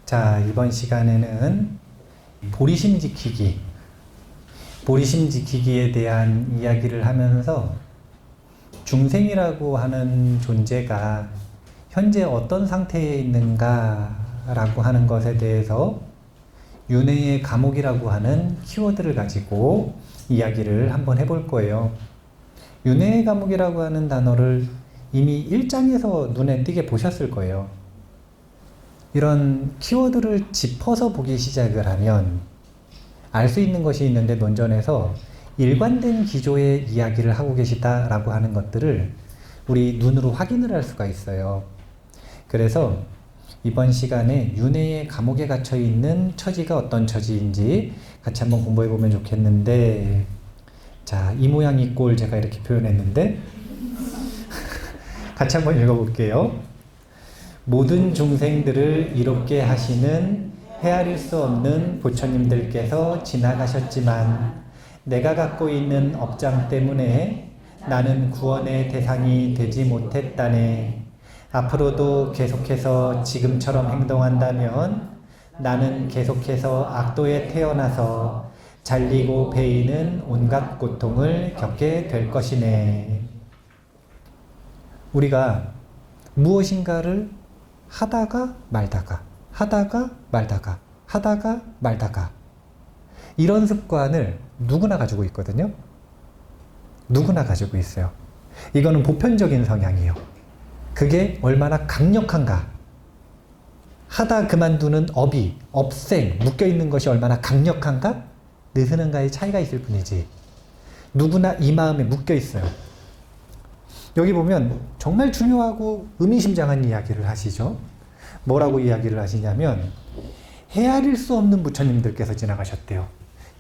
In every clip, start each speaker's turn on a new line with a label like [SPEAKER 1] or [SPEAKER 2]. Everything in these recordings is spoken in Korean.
[SPEAKER 1] 자, 이번 시간에는 보리심 지키기에 대한 이야기를 하면서 중생이라고 하는 존재가 현재 어떤 상태에 있는가라고 하는 것에 대해서 윤회의 감옥이라고 하는 키워드를 가지고 이야기를 한번 해볼 거예요. 윤회의 감옥이라고 하는 단어를 이미 1장에서 눈에 띄게 보셨을 거예요. 이런 키워드를 짚어서 보기 시작을 하면 알 수 있는 것이 있는데 논전에서 일관된 기조의 이야기를 하고 계시다라고 하는 것들을 우리 눈으로 확인을 할 수가 있어요. 그래서 이번 시간에 윤회의 감옥에 갇혀 있는 처지가 어떤 처지인지 같이 한번 공부해 보면 좋겠는데, 자, 이 모양 이 꼴 제가 이렇게 표현했는데 같이 한번 읽어볼게요. 모든 중생들을 이롭게 하시는 헤아릴 수 없는 부처님들께서 지나가셨지만 내가 갖고 있는 업장 때문에 나는 구원의 대상이 되지 못했다네. 앞으로도 계속해서 지금처럼 행동한다면 나는 계속해서 악도에 태어나서 잘리고 베이는 온갖 고통을 겪게 될 것이네. 우리가 무엇인가를 하다가 말다가 이런 습관을 누구나 가지고 있거든요. 누구나 가지고 있어요. 이거는 보편적인 성향이에요. 그게 얼마나 강력한가, 하다 그만두는 업생, 묶여있는 것이 얼마나 강력한가, 느슨한가의 차이가 있을 뿐이지 누구나 이 마음에 묶여있어요. 여기 보면 정말 중요하고 의미심장한 이야기를 하시죠. 뭐라고 이야기를 하시냐면 헤아릴 수 없는 부처님들께서 지나가셨대요.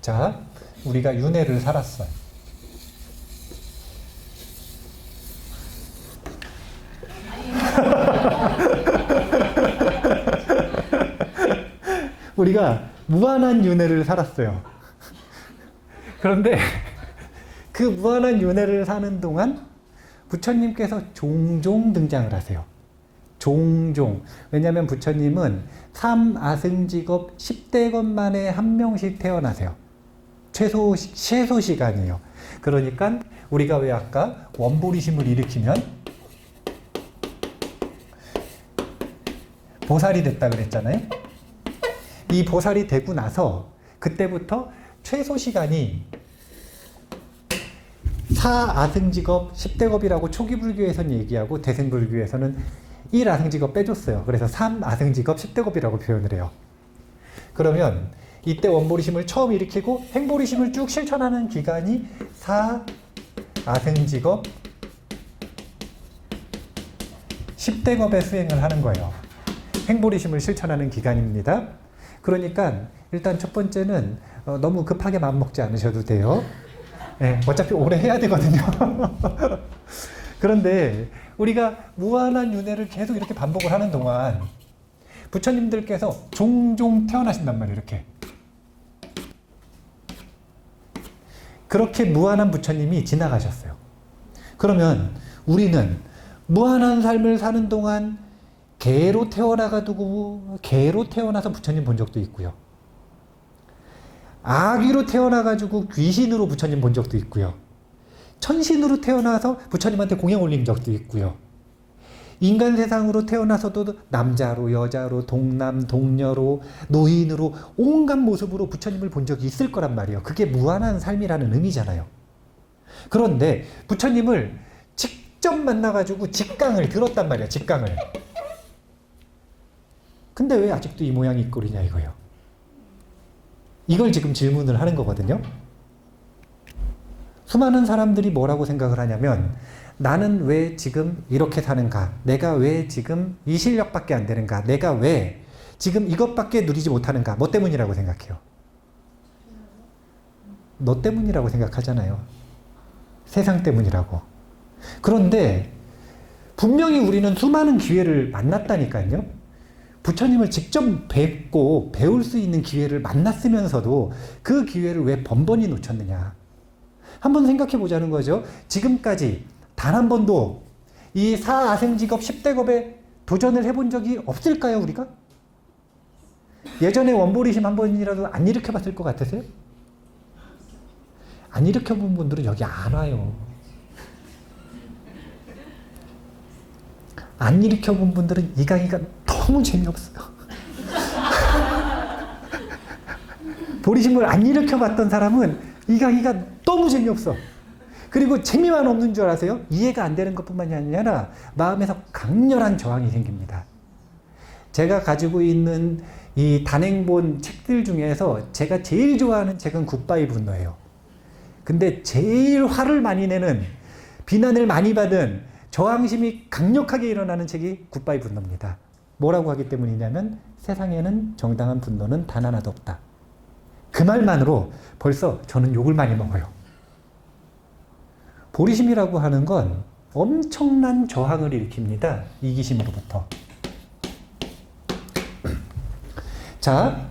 [SPEAKER 1] 자, 우리가 윤회를 살았어요. 우리가 무한한 윤회를 살았어요. 그런데 그 무한한 윤회를 사는 동안 부처님께서 종종 등장을 하세요. 종종. 왜냐하면 부처님은 3아승직업 10대것 만에 한 명씩 태어나세요. 최소 시간이에요. 그러니까 우리가 왜 아까 원보리심을 일으키면 보살이 됐다 그랬잖아요. 이 보살이 되고 나서 그때부터 최소 시간이 4아승직업 10대겁이라고 초기 불교에서는 얘기하고 대승불교에서는 1아승직업 빼줬어요. 그래서 3아승직업 10대겁이라고 표현을 해요. 그러면 이때 원보리심을 처음 일으키고 행보리심을 쭉 실천하는 기간이 4아승직업 10대겁의 수행을 하는 거예요. 행보리심을 실천하는 기간입니다. 그러니까 일단 첫 번째는 너무 급하게 마음먹지 않으셔도 돼요. 네, 어차피 오래 해야 되거든요. 그런데 우리가 무한한 윤회를 계속 이렇게 반복을 하는 동안 부처님들께서 종종 태어나신단 말이에요. 이렇게. 그렇게 무한한 부처님이 지나가셨어요. 그러면 우리는 무한한 삶을 사는 동안 개로 태어나서 부처님 본 적도 있고요. 아귀로 태어나가지고 귀신으로 부처님 본 적도 있고요. 천신으로 태어나서 부처님한테 공양 올린 적도 있고요. 인간 세상으로 태어나서도 남자로, 여자로, 동남, 동녀로, 노인으로 온갖 모습으로 부처님을 본 적이 있을 거란 말이에요. 그게 무한한 삶이라는 의미잖아요. 그런데 부처님을 직접 만나가지고 직강을 들었단 말이에요. 직강을. 근데 왜 아직도 이 모양이 이 꼴이냐 이거예요. 이걸 지금 질문을 하는 거거든요. 수많은 사람들이 뭐라고 생각을 하냐면 나는 왜 지금 이렇게 사는가? 내가 왜 지금 이 실력밖에 안 되는가? 내가 왜 지금 이것밖에 누리지 못하는가? 뭐 때문이라고 생각해요? 너 때문이라고 생각하잖아요. 세상 때문이라고. 그런데 분명히 우리는 수많은 기회를 만났다니까요. 부처님을 직접 뵙고 배울 수 있는 기회를 만났으면서도 그 기회를 왜 번번이 놓쳤느냐. 한번 생각해 보자는 거죠. 지금까지 단 한 번도 이 4아승직업 10대겁에 도전을 해본 적이 없을까요, 우리가? 예전에 원보리심 한 번이라도 안 일으켜봤을 것 같으세요? 안 일으켜본 분들은 여기 안 와요. 안 일으켜본 분들은 이 강의가 너무 재미없어요. 보리심을 안 일으켜봤던 사람은 이 강의가 너무 재미없어. 그리고 재미만 없는 줄 아세요? 이해가 안 되는 것뿐만이 아니라 마음에서 강렬한 저항이 생깁니다. 제가 가지고 있는 이 단행본 책들 중에서 제가 제일 좋아하는 책은 굿바이 분노예요. 근데 제일 화를 많이 내는, 비난을 많이 받은, 저항심이 강력하게 일어나는 책이 굿바이 분노입니다. 뭐라고 하기 때문이냐면 세상에는 정당한 분노는 단 하나도 없다. 그 말만으로 벌써 저는 욕을 많이 먹어요. 보리심이라고 하는 건 엄청난 저항을 일으킵니다. 이기심으로부터. 자,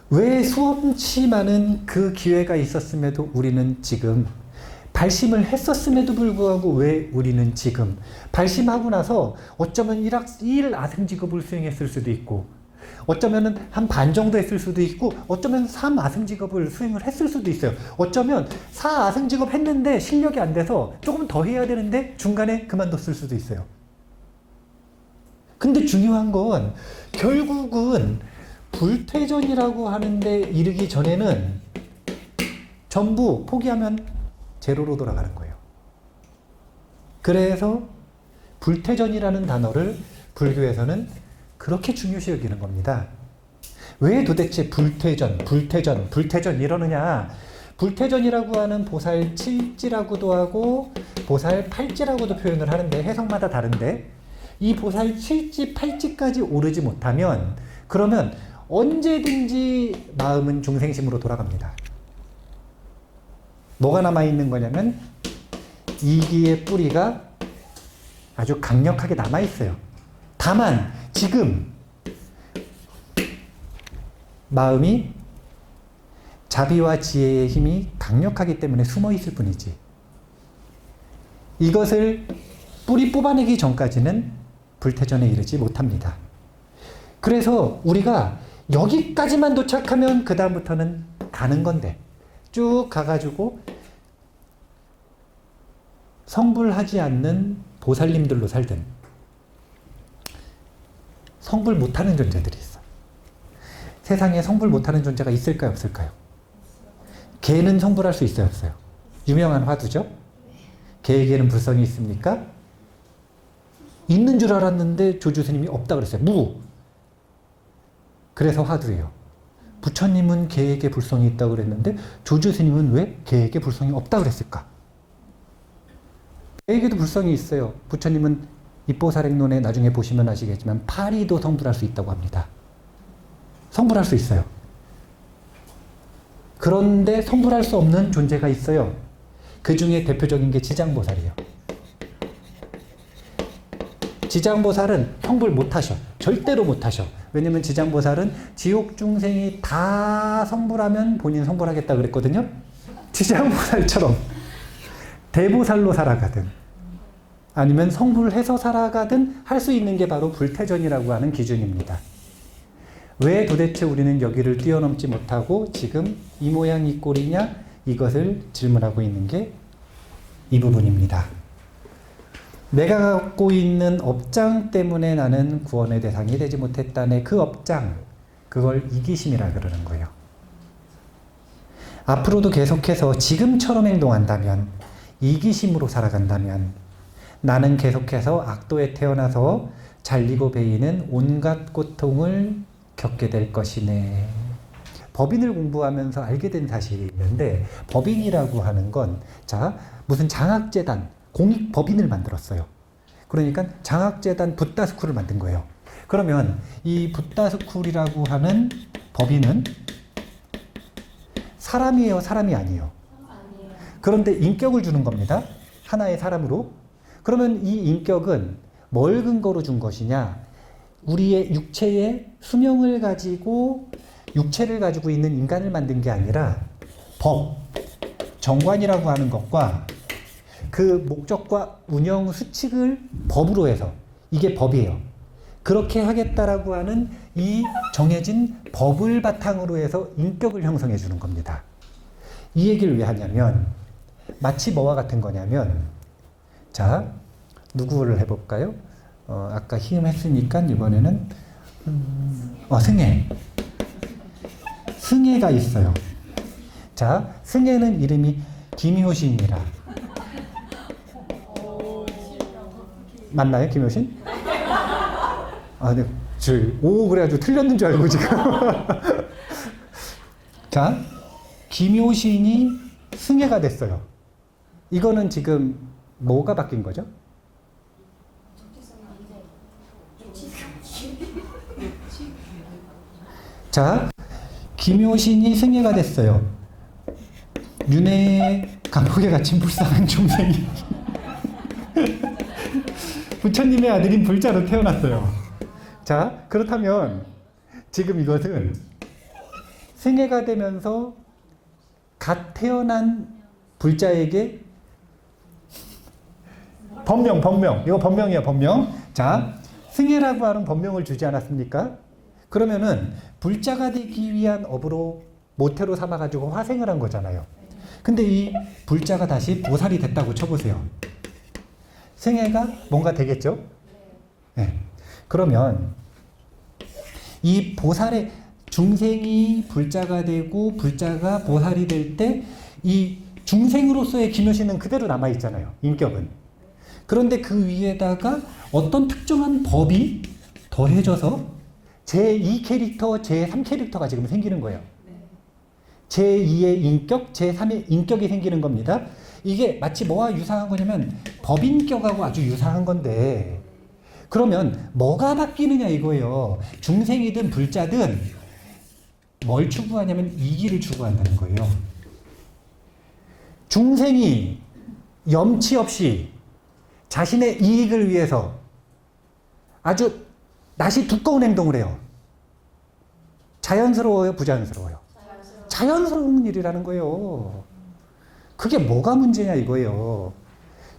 [SPEAKER 1] 왜 수없이 많은 그 기회가 있었음에도 우리는 지금, 발심을 했었음에도 불구하고 왜 우리는 지금, 발심하고 나서 어쩌면 1 아승직업을 수행했을 수도 있고, 어쩌면 한 반 정도 했을 수도 있고, 어쩌면 3 아승직업을 수행을 했을 수도 있어요. 어쩌면 4 아승직업 했는데 실력이 안 돼서 조금 더 해야 되는데 중간에 그만뒀을 수도 있어요. 근데 중요한 건 결국은 불퇴전이라고 하는데 이르기 전에는 전부 포기하면 제로로 돌아가는 거예요. 그래서 불퇴전이라는 단어를 불교에서는 그렇게 중요시 여기는 겁니다. 왜 도대체 불퇴전 이러느냐? 불퇴전이라고 하는 보살 7지라고도 하고 보살 8지라고도 표현을 하는데 해석마다 다른데, 이 보살 7지, 8지까지 오르지 못하면 그러면 언제든지 마음은 중생심으로 돌아갑니다. 뭐가 남아있는 거냐면 이기의 뿌리가 아주 강력하게 남아있어요. 다만 지금 마음이 자비와 지혜의 힘이 강력하기 때문에 숨어있을 뿐이지, 이것을 뿌리 뽑아내기 전까지는 불퇴전에 이르지 못합니다. 그래서 우리가 여기까지만 도착하면 그 다음부터는 가는 건데, 쭉 가가지고 성불하지 않는 보살님들로 살든 성불 못하는 존재들이 있어. 세상에 성불 못하는 존재가 있을까요, 없을까요? 개는 성불할 수 있어요, 없어요? 유명한 화두죠? 개에게는 불성이 있습니까? 있는 줄 알았는데 조주 스님이 없다 그랬어요. 무! 그래서 화두예요. 부처님은 개에게 불성이 있다고 그랬는데 조주 스님은 왜 개에게 불성이 없다 그랬을까? 개에게도 불성이 있어요. 부처님은 입보살행론에 나중에 보시면 아시겠지만 파리도 성불할 수 있다고 합니다. 성불할 수 있어요. 그런데 성불할 수 없는 존재가 있어요. 그 중에 대표적인 게 지장보살이에요. 지장보살은 성불 못하셔. 절대로 못하셔. 왜냐면 지장보살은 지옥 중생이 다 성불하면 본인 성불하겠다 그랬거든요. 지장보살처럼 대보살로 살아가든 아니면 성불해서 살아가든 할 수 있는 게 바로 불퇴전이라고 하는 기준입니다. 왜 도대체 우리는 여기를 뛰어넘지 못하고 지금 이 모양 이 꼴이냐? 이것을 질문하고 있는 게 이 부분입니다. 내가 갖고 있는 업장 때문에 나는 구원의 대상이 되지 못했다네. 그 업장, 그걸 이기심이라 그러는 거예요. 앞으로도 계속해서 지금처럼 행동한다면, 이기심으로 살아간다면 나는 계속해서 악도에 태어나서 잘리고 베이는 온갖 고통을 겪게 될 것이네. 법인을 공부하면서 알게 된 사실이 있는데, 법인이라고 하는 건, 자, 무슨 장학재단, 공익법인을 만들었어요. 그러니까 장학재단 붓다스쿨을 만든 거예요. 그러면 이 붓다스쿨이라고 하는 법인은 사람이에요, 사람이 아니에요? 그런데 인격을 주는 겁니다. 하나의 사람으로. 그러면 이 인격은 뭘 근거로 준 것이냐? 우리의 육체의 수명을 가지고 육체를 가지고 있는 인간을 만든 게 아니라 법, 정관이라고 하는 것과 그 목적과 운영 수칙을 법으로 해서, 이게 법이에요. 그렇게 하겠다라고 하는 이 정해진 법을 바탕으로 해서 인격을 형성해 주는 겁니다. 이 얘기를 왜 하냐면 마치 뭐와 같은 거냐면 자, 누구를 해볼까요? 아까 희음 했으니까 이번에는 승혜. 승혜가 있어요. 자, 승혜는 이름이 김효신이라. 맞나요, 김효신? 네. 그래가지고 틀렸는 줄 알고 지금. 자, 김효신이 승혜가 됐어요. 이거는 지금 뭐가 바뀐 거죠? 자, 김효신이 승혜가 됐어요. 윤회의 감옥에 갇힌 불쌍한 중생이 부처님의 아들인 불자로 태어났어요. 자, 그렇다면 지금 이것은 승혜가 되면서 갓 태어난 불자에게 법명. 이거 법명이에요, 법명. 자, 승혜라고 하는 법명을 주지 않았습니까? 그러면은 불자가 되기 위한 업으로 모태로 삼아가지고 화생을 한 거잖아요. 근데 이 불자가 다시 보살이 됐다고 쳐보세요. 승혜가 뭔가 되겠죠? 네. 그러면 이 보살의 중생이 불자가 되고 불자가 보살이 될 때 이 중생으로서의 김효신은 그대로 남아있잖아요. 인격은. 그런데 그 위에다가 어떤 특정한 법이 더해져서 제2 캐릭터, 제3 캐릭터가 지금 생기는 거예요. 제2의 인격, 제3의 인격이 생기는 겁니다. 이게 마치 뭐와 유사한 거냐면 법인격하고 아주 유사한 건데 그러면 뭐가 바뀌느냐 이거예요. 중생이든 불자든 뭘 추구하냐면 이기를 추구한다는 거예요. 중생이 염치 없이 자신의 이익을 위해서 아주 낯이 두꺼운 행동을 해요. 자연스러워요, 부자연스러워요? 자연스러운 일이라는 거예요. 그게 뭐가 문제냐 이거예요.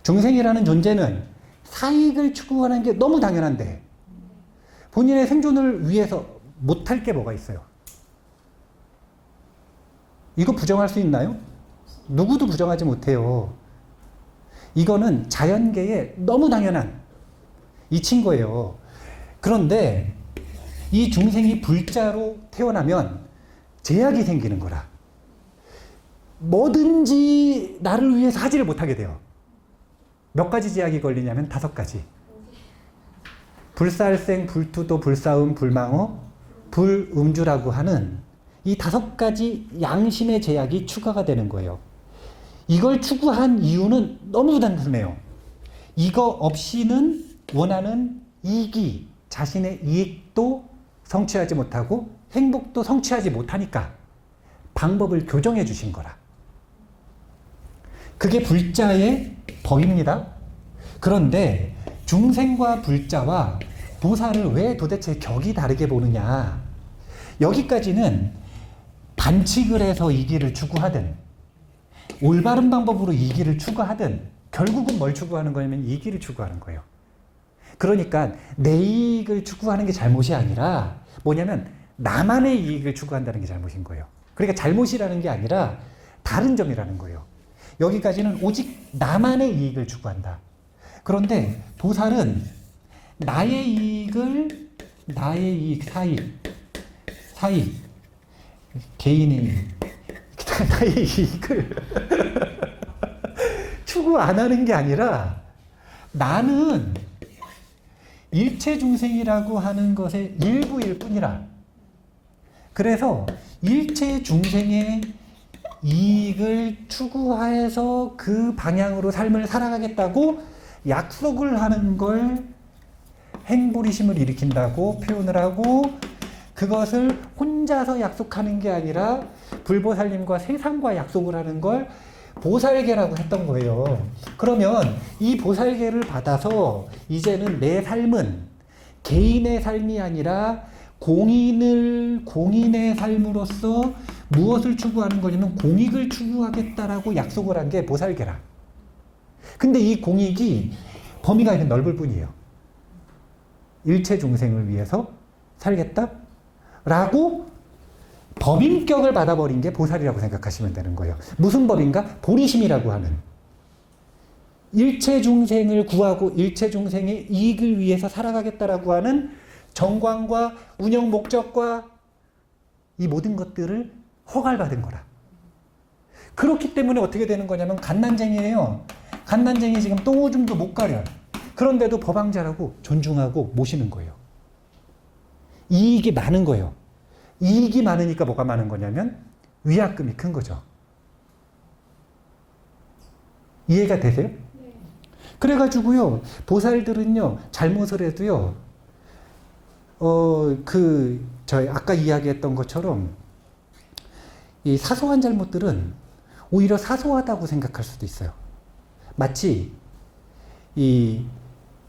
[SPEAKER 1] 중생이라는 존재는 사익을 추구하는 게 너무 당연한데 본인의 생존을 위해서 못할 게 뭐가 있어요? 이거 부정할 수 있나요? 누구도 부정하지 못해요. 이거는 자연계에 너무 당연한 이친 거예요. 그런데 이 중생이 불자로 태어나면 제약이 생기는 거라. 뭐든지 나를 위해서 하지를 못하게 돼요. 몇 가지 제약이 걸리냐면 5가지. 불살생, 불투도, 불싸움, 불망어, 불음주라고 하는 이 5가지 양심의 제약이 추가가 되는 거예요. 이걸 추구한 이유는 너무 단순해요. 이거 없이는 원하는 이익이 자신의 이익도 성취하지 못하고 행복도 성취하지 못하니까 방법을 교정해 주신 거라. 그게 불자의 법입니다. 그런데 중생과 불자와 보살을 왜 도대체 격이 다르게 보느냐. 여기까지는 반칙을 해서 이기를 추구하든 올바른 방법으로 이기를 추구하든 결국은 뭘 추구하는 거냐면 이기를 추구하는 거예요. 그러니까 내 이익을 추구하는 게 잘못이 아니라 뭐냐면 나만의 이익을 추구한다는 게 잘못인 거예요. 그러니까 잘못이라는 게 아니라 다른 점이라는 거예요. 여기까지는 오직 나만의 이익을 추구한다. 그런데 보살은 나의 이익을 나의 이익, 사익, 개인의 이익, 나의 이익을 추구 안 하는 게 아니라 나는 일체 중생이라고 하는 것의 일부일 뿐이라. 그래서 일체 중생의 이익을 추구해서 그 방향으로 삶을 살아가겠다고 약속을 하는 걸 행불이심을 일으킨다고 표현을 하고 그것을 혼자서 약속하는 게 아니라 불보살님과 세상과 약속을 하는 걸 보살계라고 했던 거예요. 그러면 이 보살계를 받아서 이제는 내 삶은 개인의 삶이 아니라 공인의 삶으로서 무엇을 추구하는 거냐면 공익을 추구하겠다라고 약속을 한 게 보살계라. 근데 이 공익이 범위가 이렇게 넓을 뿐이에요. 일체 중생을 위해서 살겠다? 라고 법인격을 받아버린 게 보살이라고 생각하시면 되는 거예요. 무슨 법인가? 보리심이라고 하는. 일체 중생을 구하고 일체 중생의 이익을 위해서 살아가겠다라고 하는 정광과 운영 목적과 이 모든 것들을 허가받은 거라. 그렇기 때문에 어떻게 되는 거냐면 갓난쟁이에요. 갓난쟁이 지금 똥오줌도 못 가려. 그런데도 법왕자라고 존중하고 모시는 거예요. 이익이 많은 거예요. 이익이 많으니까 뭐가 많은 거냐면 위약금이 큰 거죠. 이해가 되세요? 네. 그래가지고요, 보살들은요, 잘못을 해도요, 저희 아까 이야기했던 것처럼 이 사소한 잘못들은 오히려 사소하다고 생각할 수도 있어요. 마치 이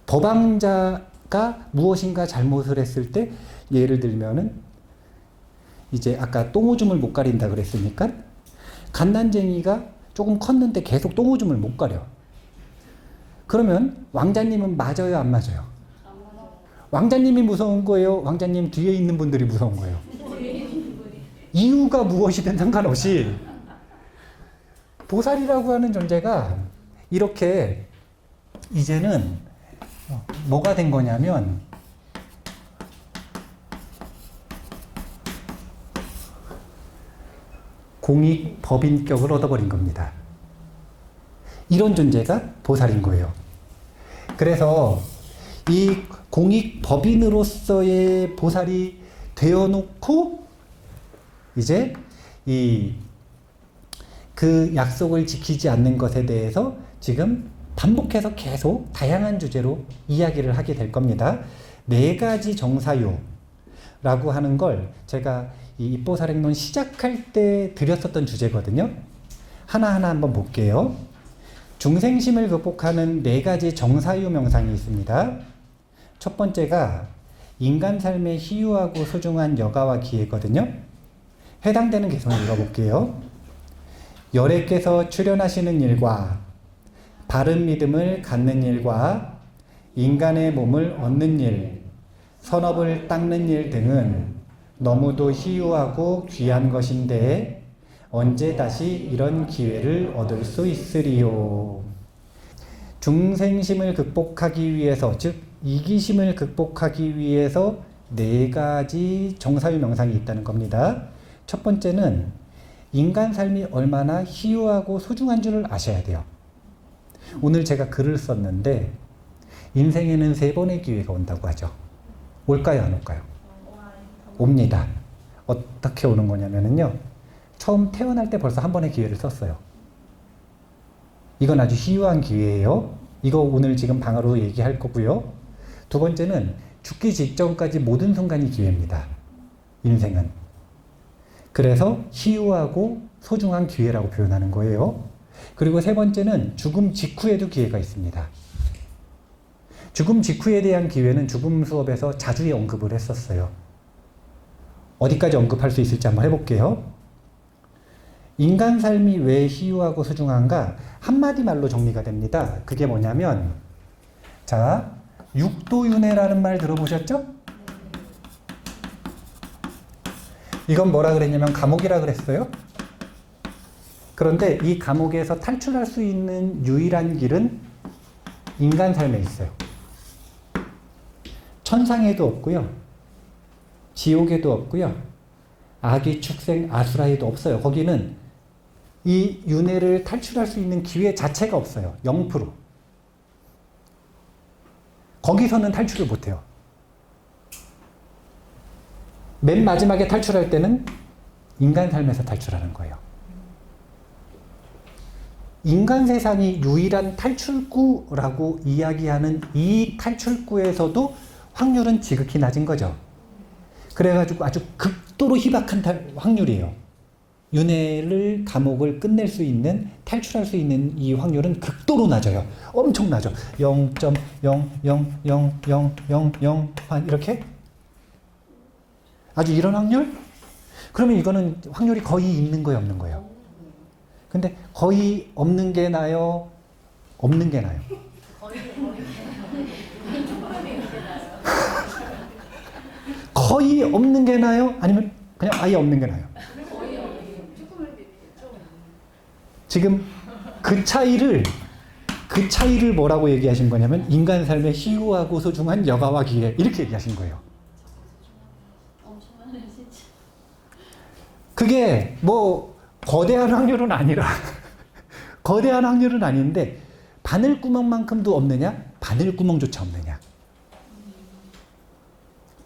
[SPEAKER 1] 법왕자가 무엇인가 잘못을 했을 때, 예를 들면은 이제 아까 똥오줌을 못 가린다 그랬으니까 갓난쟁이가 조금 컸는데 계속 똥오줌을 못 가려. 그러면 왕자님은 맞아요, 안 맞아요? 왕자님이 무서운 거예요? 왕자님 뒤에 있는 분들이 무서운 거예요? 이유가 무엇이든 상관없이 보살이라고 하는 존재가 이렇게 이제는 뭐가 된 거냐면 공익 법인격을 얻어버린 겁니다. 이런 존재가 보살인 거예요. 그래서 이 공익 법인으로서의 보살이 되어놓고 이제 그 약속을 지키지 않는 것에 대해서 지금 반복해서 계속 다양한 주제로 이야기를 하게 될 겁니다. 4가지 정사유라고 하는 걸 제가 이 입보살행론 시작할 때 드렸었던 주제거든요. 하나하나 한번 볼게요. 중생심을 극복하는 4가지 정사유 명상이 있습니다. 첫 번째가 인간 삶의 희유하고 소중한 여가와 기회거든요. 해당되는 개성 읽어볼게요. 열애께서 출현하시는 일과 바른 믿음을 갖는 일과 인간의 몸을 얻는 일, 선업을 닦는 일 등은 너무도 희유하고 귀한 것인데 언제 다시 이런 기회를 얻을 수 있으리요. 중생심을 극복하기 위해서, 즉 이기심을 극복하기 위해서 4가지 정사유 명상이 있다는 겁니다. 첫 번째는 인간 삶이 얼마나 희유하고 소중한 줄을 아셔야 돼요. 오늘 제가 글을 썼는데 인생에는 3번의 기회가 온다고 하죠. 올까요, 안 올까요? 옵니다. 어떻게 오는 거냐면요, 처음 태어날 때 벌써 1번의 기회를 썼어요. 이건 아주 희유한 기회예요. 이거 오늘 지금 방으로 얘기할 거고요. 두 번째는 죽기 직전까지 모든 순간이 기회입니다. 인생은. 그래서 희유하고 소중한 기회라고 표현하는 거예요. 그리고 3번째는 죽음 직후에도 기회가 있습니다. 죽음 직후에 대한 기회는 죽음 수업에서 자주 언급을 했었어요. 어디까지 언급할 수 있을지 한번 해볼게요. 인간 삶이 왜 희유하고 소중한가? 한마디 말로 정리가 됩니다. 그게 뭐냐면, 자, 육도윤회라는 말 들어보셨죠? 이건 뭐라 그랬냐면 감옥이라 그랬어요. 그런데 이 감옥에서 탈출할 수 있는 유일한 길은 인간 삶에 있어요. 천상에도 없고요. 지옥에도 없고요. 아기, 축생, 아수라에도 없어요. 거기는 이 윤회를 탈출할 수 있는 기회 자체가 없어요. 0%. 거기서는 탈출을 못해요. 맨 마지막에 탈출할 때는 인간 삶에서 탈출하는 거예요. 인간 세상이 유일한 탈출구라고 이야기하는 이 탈출구에서도 확률은 지극히 낮은 거죠. 그래가지고 아주 극도로 희박한 확률이에요. 윤회를, 감옥을 끝낼 수 있는, 탈출할 수 있는 이 확률은 극도로 낮아요. 엄청 낮아. 0.0000000 이렇게? 아주 이런 확률? 그러면 이거는 확률이 거의 있는 거예요, 없는 거예요? 근데 거의 없는 게 나요? 없는 게 나요? 거의 없는 게 나아요? 아니면 그냥 아예 없는 게 나아요? 지금 그 차이를 뭐라고 얘기하신 거냐면 인간 삶의 희유하고 소중한 여가와 기회 이렇게 얘기하신 거예요. 그게 뭐 거대한 확률은 아니라 거대한 확률은 아닌데 바늘구멍만큼도 없느냐? 바늘구멍조차 없느냐?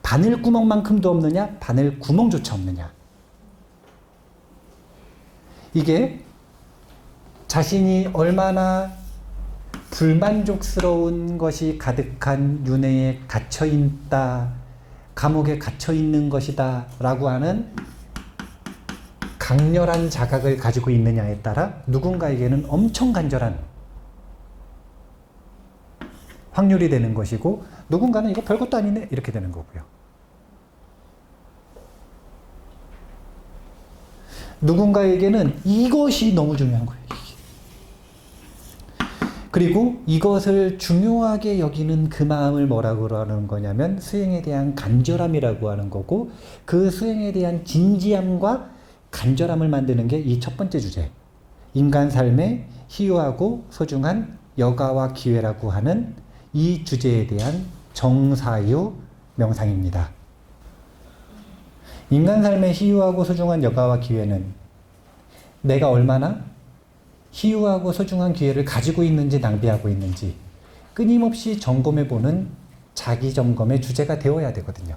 [SPEAKER 1] 바늘구멍만큼도 없느냐? 바늘구멍조차 없느냐? 이게 자신이 얼마나 불만족스러운 것이 가득한 윤회에 갇혀있다, 감옥에 갇혀있는 것이다 라고 하는 강렬한 자각을 가지고 있느냐에 따라 누군가에게는 엄청 간절한 확률이 되는 것이고 누군가는 이거 별것도 아니네 이렇게 되는 거고요. 누군가에게는 이것이 너무 중요한 거예요. 그리고 이것을 중요하게 여기는 그 마음을 뭐라고 하는 거냐면 수행에 대한 간절함이라고 하는 거고 그 수행에 대한 진지함과 간절함을 만드는 게 이 첫 번째 주제 인간 삶의 희유하고 소중한 여가와 기회라고 하는 이 주제에 대한 정사유 명상입니다. 인간 삶의 희유하고 소중한 여가와 기회는 내가 얼마나 희유하고 소중한 기회를 가지고 있는지 낭비하고 있는지 끊임없이 점검해보는 자기 점검의 주제가 되어야 되거든요.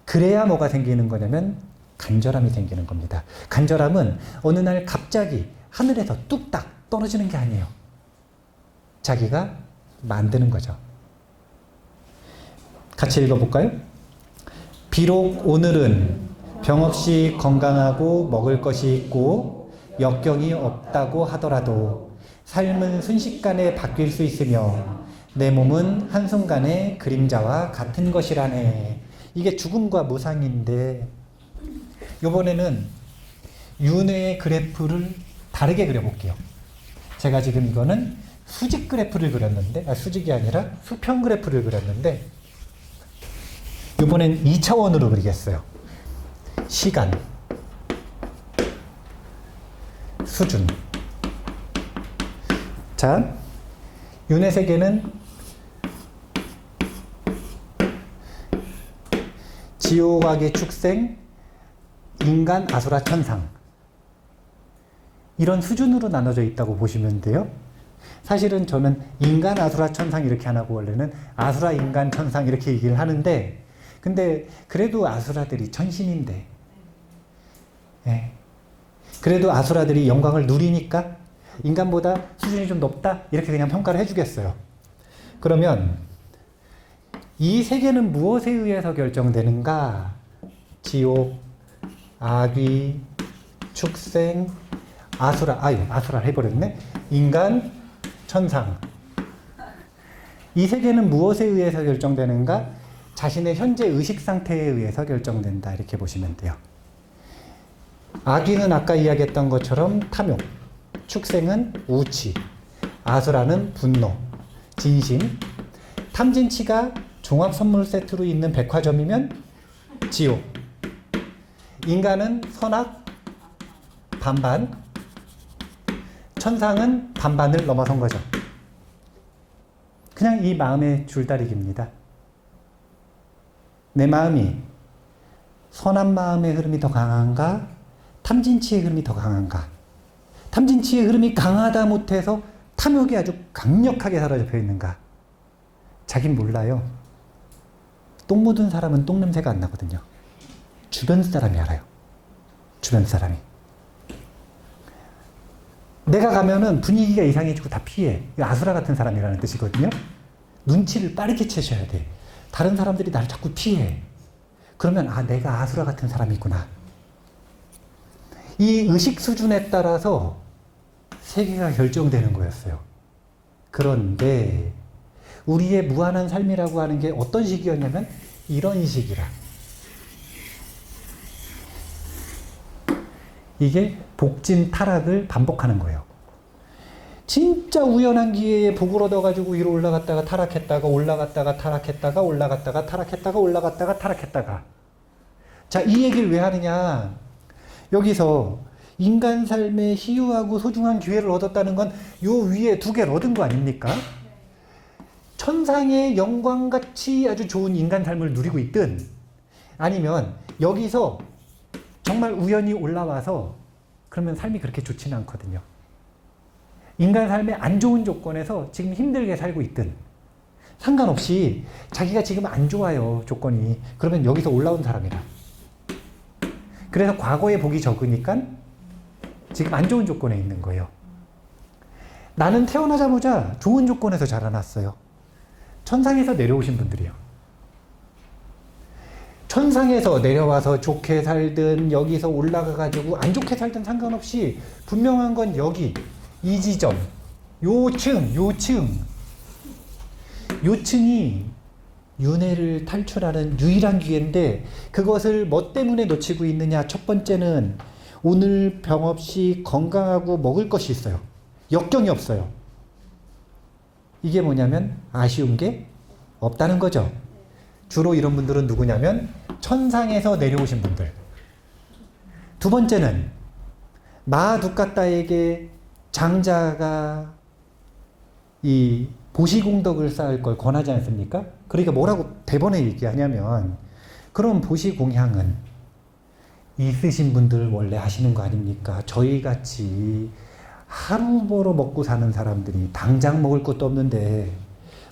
[SPEAKER 1] 그래야 뭐가 생기는 거냐면 간절함이 생기는 겁니다. 간절함은 어느 날 갑자기 하늘에서 뚝딱 떨어지는 게 아니에요. 자기가 만드는 거죠. 같이 읽어볼까요? 비록 오늘은 병 없이 건강하고 먹을 것이 있고 역경이 없다고 하더라도 삶은 순식간에 바뀔 수 있으며 내 몸은 한순간에 그림자와 같은 것이라네. 이게 죽음과 무상인데 이번에는 윤회의 그래프를 다르게 그려볼게요. 제가 지금 이거는 수직 그래프를 그렸는데 수직이 아니라 수평 그래프를 그렸는데 이번엔 2차원으로 그리겠어요. 시간, 수준. 자, 윤회 세계는 지옥악의 축생, 인간, 아수라, 천상 이런 수준으로 나눠져 있다고 보시면 돼요. 사실은 저는 인간, 아수라, 천상 이렇게 안 하고 원래는 아수라, 인간, 천상 이렇게 얘기를 하는데 근데 그래도 아수라들이 천신인데 예. 그래도 아수라들이 영광을 누리니까 인간보다 수준이 좀 높다 이렇게 그냥 평가를 해주겠어요. 그러면 이 세계는 무엇에 의해서 결정되는가? 지옥, 악귀, 축생, 아수라 해버렸네. 인간, 천상. 이 세계는 무엇에 의해서 결정되는가? 자신의 현재 의식 상태에 의해서 결정된다. 이렇게 보시면 돼요. 악귀는 아까 이야기했던 것처럼 탐욕, 축생은 우치, 아수라는 분노, 진심, 탐진치가 종합 선물 세트로 있는 백화점이면 지옥, 인간은 선악 반반, 천상은 반반을 넘어선 거죠. 그냥 이 마음의 줄다리기입니다. 내 마음이 선한 마음의 흐름이 더 강한가? 탐진치의 흐름이 더 강한가? 탐진치의 흐름이 강하다 못해서 탐욕이 아주 강력하게 사로잡혀 있는가? 자긴 몰라요. 똥 묻은 사람은 똥 냄새가 안 나거든요. 주변 사람이 알아요. 주변 사람이. 내가 가면은 분위기가 이상해지고 다 피해. 아수라 같은 사람이라는 뜻이거든요. 눈치를 빠르게 채셔야 돼. 다른 사람들이 나를 자꾸 피해. 그러면 내가 아수라 같은 사람이구나. 이 의식 수준에 따라서 세계가 결정되는 거였어요. 그런데 우리의 무한한 삶이라고 하는 게 어떤 식이었냐면 이런 식이라. 이게 복진 타락을 반복하는 거예요. 진짜 우연한 기회에 복을 얻어가지고 위로 올라갔다가 타락했다가 올라갔다가 타락했다가 올라갔다가 타락했다가 올라갔다가 타락했다가 자, 이 얘기를 왜 하느냐? 여기서 인간 삶에 희유하고 소중한 기회를 얻었다는 건 요 위에 두 개를 얻은 거 아닙니까? 천상의 영광같이 아주 좋은 인간 삶을 누리고 있든 아니면 여기서 정말 우연히 올라와서 그러면 삶이 그렇게 좋지는 않거든요. 인간 삶의 안 좋은 조건에서 지금 힘들게 살고 있든 상관없이 자기가 지금 안 좋아요, 조건이. 그러면 여기서 올라온 사람이다. 그래서 과거에 복이 적으니까 지금 안 좋은 조건에 있는 거예요. 나는 태어나자마자 좋은 조건에서 자라났어요. 천상에서 내려오신 분들이요. 천상에서 내려와서 좋게 살든 여기서 올라가가지고 안 좋게 살든 상관없이 분명한 건 여기 이 지점 요층이 윤회를 탈출하는 유일한 기회인데 그것을 뭐 때문에 놓치고 있느냐. 첫 번째는 오늘 병 없이 건강하고 먹을 것이 있어요. 역경이 없어요. 이게 뭐냐면 아쉬운 게 없다는 거죠. 주로 이런 분들은 누구냐면 천상에서 내려오신 분들. 두 번째는 마두카타에게 장자가 이 보시공덕을 쌓을 걸 권하지 않습니까? 그러니까 뭐라고 대번에 얘기하냐면 그럼 보시공향은 있으신 분들 원래 하시는 거 아닙니까? 저희같이 하루 벌어 먹고 사는 사람들이 당장 먹을 것도 없는데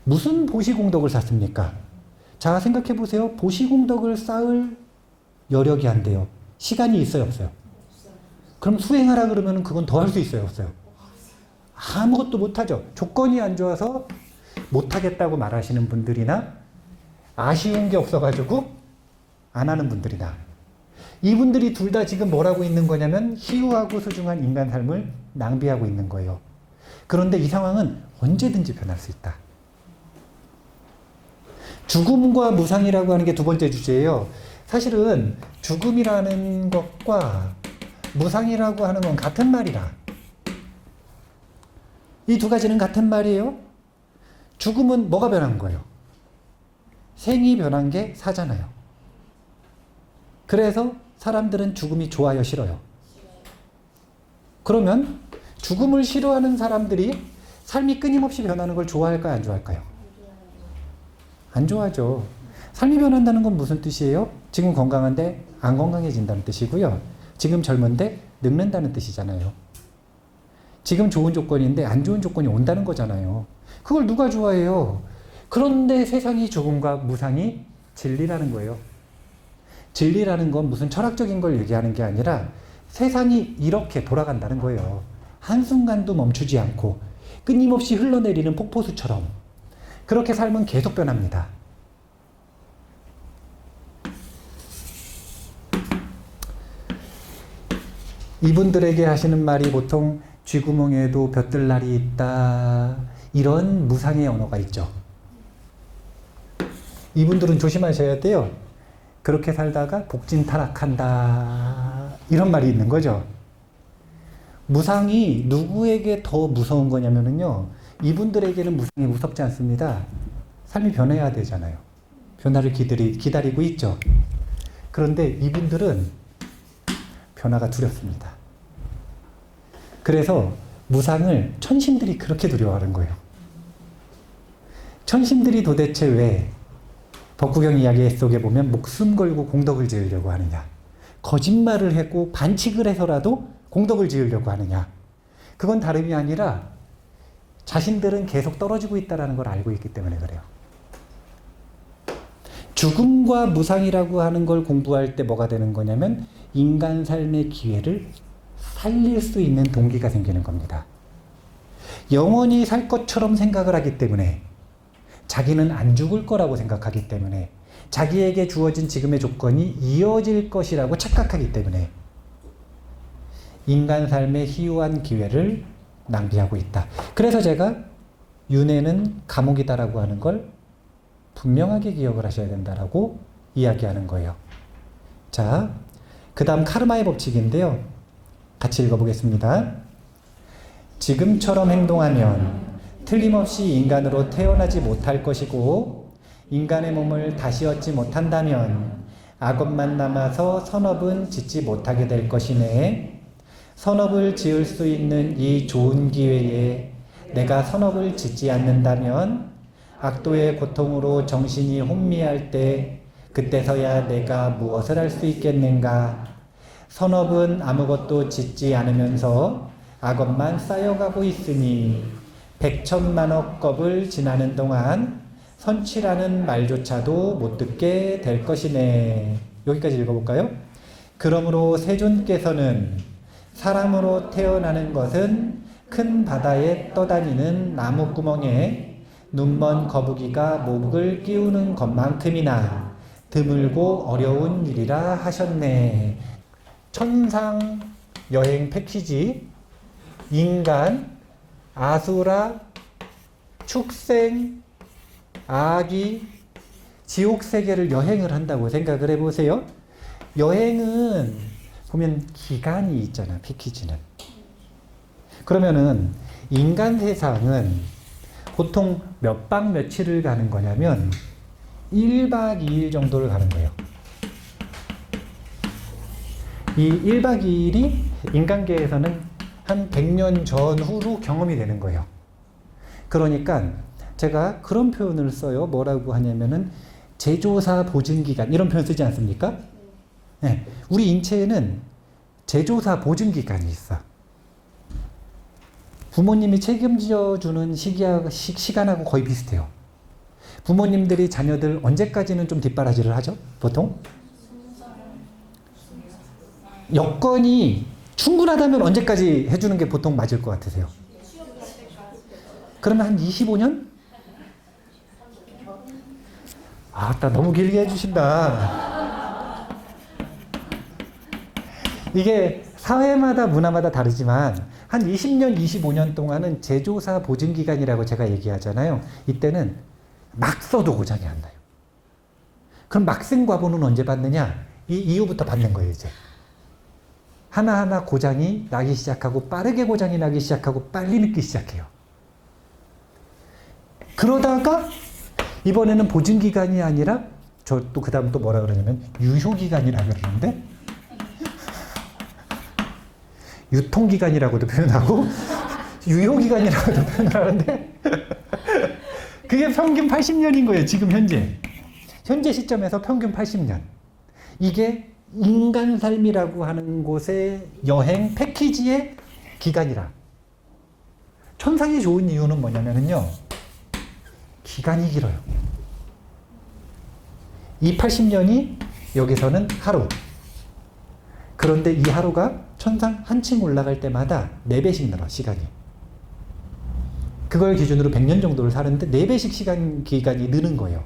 [SPEAKER 1] 무슨 보시공덕을 쌓습니까? 자, 생각해 보세요. 보시공덕을 쌓을 여력이 안 돼요. 시간이 있어요, 없어요? 그럼 수행하라 그러면 그건 더 할 수 있어요, 없어요? 아무것도 못하죠. 조건이 안 좋아서 못하겠다고 말하시는 분들이나 아쉬운 게 없어가지고 안 하는 분들이나 이분들이 둘 다 지금 뭘 하고 있는 거냐면 희유하고 소중한 인간 삶을 낭비하고 있는 거예요. 그런데 이 상황은 언제든지 변할 수 있다. 죽음과 무상이라고 하는 게 두 번째 주제예요. 사실은 죽음이라는 것과 무상이라고 하는 건 같은 말이라. 이 두 가지는 같은 말이에요. 죽음은 뭐가 변한 거예요? 생이 변한 게 사잖아요. 그래서 사람들은 죽음이 좋아요, 싫어요? 그러면 죽음을 싫어하는 사람들이 삶이 끊임없이 변하는 걸 좋아할까요, 안 좋아할까요? 안 좋아하죠. 삶이 변한다는 건 무슨 뜻이에요? 지금 건강한데 안 건강해진다는 뜻이고요. 지금 젊은데 늙는다는 뜻이잖아요. 지금 좋은 조건인데 안 좋은 조건이 온다는 거잖아요. 그걸 누가 좋아해요? 그런데 세상이 죽음과 무상이 진리라는 거예요. 진리라는 건 무슨 철학적인 걸 얘기하는 게 아니라 세상이 이렇게 돌아간다는 거예요. 한순간도 멈추지 않고 끊임없이 흘러내리는 폭포수처럼 그렇게 삶은 계속 변합니다. 이분들에게 하시는 말이 보통 쥐구멍에도 볕들 날이 있다. 이런 무상의 언어가 있죠. 이분들은 조심하셔야 돼요. 그렇게 살다가 복진 타락한다. 이런 말이 있는 거죠. 무상이 누구에게 더 무서운 거냐면요. 이분들에게는 무상이 무섭지 않습니다. 삶이 변해야 되잖아요. 변화를 기다리고 있죠. 그런데 이분들은 변화가 두렵습니다. 그래서 무상을 천신들이 그렇게 두려워하는 거예요. 천신들이 도대체 왜 법구경 이야기 속에 보면 목숨 걸고 공덕을 지으려고 하느냐? 거짓말을 하고 반칙을 해서라도 공덕을 지으려고 하느냐? 그건 다름이 아니라 자신들은 계속 떨어지고 있다는 걸 알고 있기 때문에 그래요. 죽음과 무상이라고 하는 걸 공부할 때 뭐가 되는 거냐면 인간 삶의 기회를 살릴 수 있는 동기가 생기는 겁니다. 영원히 살 것처럼 생각을 하기 때문에 자기는 안 죽을 거라고 생각하기 때문에 자기에게 주어진 지금의 조건이 이어질 것이라고 착각하기 때문에 인간 삶의 희유한 기회를 낭비하고 있다. 그래서 제가 윤회는 감옥이다라고 하는 걸 분명하게 기억을 하셔야 된다라고 이야기하는 거예요. 자, 그 다음 카르마의 법칙인데요. 같이 읽어보겠습니다. 지금처럼 행동하면 틀림없이 인간으로 태어나지 못할 것이고 인간의 몸을 다시 얻지 못한다면 악업만 남아서 선업은 짓지 못하게 될 것이네. 선업을 지을 수 있는 이 좋은 기회에 내가 선업을 짓지 않는다면 악도의 고통으로 정신이 혼미할 때 그때서야 내가 무엇을 할 수 있겠는가. 선업은 아무것도 짓지 않으면서 악업만 쌓여가고 있으니 백천만억 겁을 지나는 동안 선취라는 말조차도 못 듣게 될 것이네. 여기까지 읽어볼까요? 그러므로 세존께서는 사람으로 태어나는 것은 큰 바다에 떠다니는 나무구멍에 눈먼 거북이가 목을 끼우는 것만큼이나 드물고 어려운 일이라 하셨네. 천상 여행 패키지, 인간, 아수라, 축생, 아기, 지옥 세계를 여행을 한다고 생각을 해보세요. 여행은 보면 기간이 있잖아, 패키지는. 그러면은 인간 세상은 보통 몇 박 며칠을 가는 거냐면 1박 2일 정도를 가는 거예요. 이 1박 2일이 인간계에서는 한 100년 전후로 경험이 되는 거예요. 그러니까 제가 그런 표현을 써요. 뭐라고 하냐면은 제조사 보증기간, 이런 표현 쓰지 않습니까? 네. 우리 인체에는 제조사 보증기간이 있어. 부모님이 책임져 주는 시간하고 거의 비슷해요. 부모님들이 자녀들 언제까지는 좀 뒷바라지를 하죠? 보통? 여건이 충분하다면 언제까지 해주는 게 보통 맞을 것 같으세요? 그러면 한 25년? 아따, 너무 길게 해주신다. 이게 사회마다 문화마다 다르지만 한 20년, 25년 동안은 제조사 보증기간이라고 제가 얘기하잖아요. 이때는 막 써도 고장이 안 나요. 그럼 막생 과보는 언제 받느냐? 이 이후부터 받는 거예요, 이제. 하나하나 고장이 나기 시작하고 빠르게 고장이 나기 시작하고 빨리 늦기 시작해요. 그러다가 이번에는 보증기간이 아니라 저 또 그 다음 또 뭐라 그러냐면 유효기간이라 그러는데 유통기간이라고도 표현하고 유효기간이라고도 표현을 하는데 그게 평균 80년인 거예요. 지금 현재 시점에서 평균 80년. 이게 인간 삶이라고 하는 곳의 여행 패키지의 기간이라. 천상이 좋은 이유는 뭐냐면요, 기간이 길어요. 이 80년이 여기서는 하루. 그런데 이 하루가 천상 한층 올라갈 때마다 4배씩 늘어, 시간이. 그걸 기준으로 100년 정도를 사는데 4배씩 기간이 느는 거예요.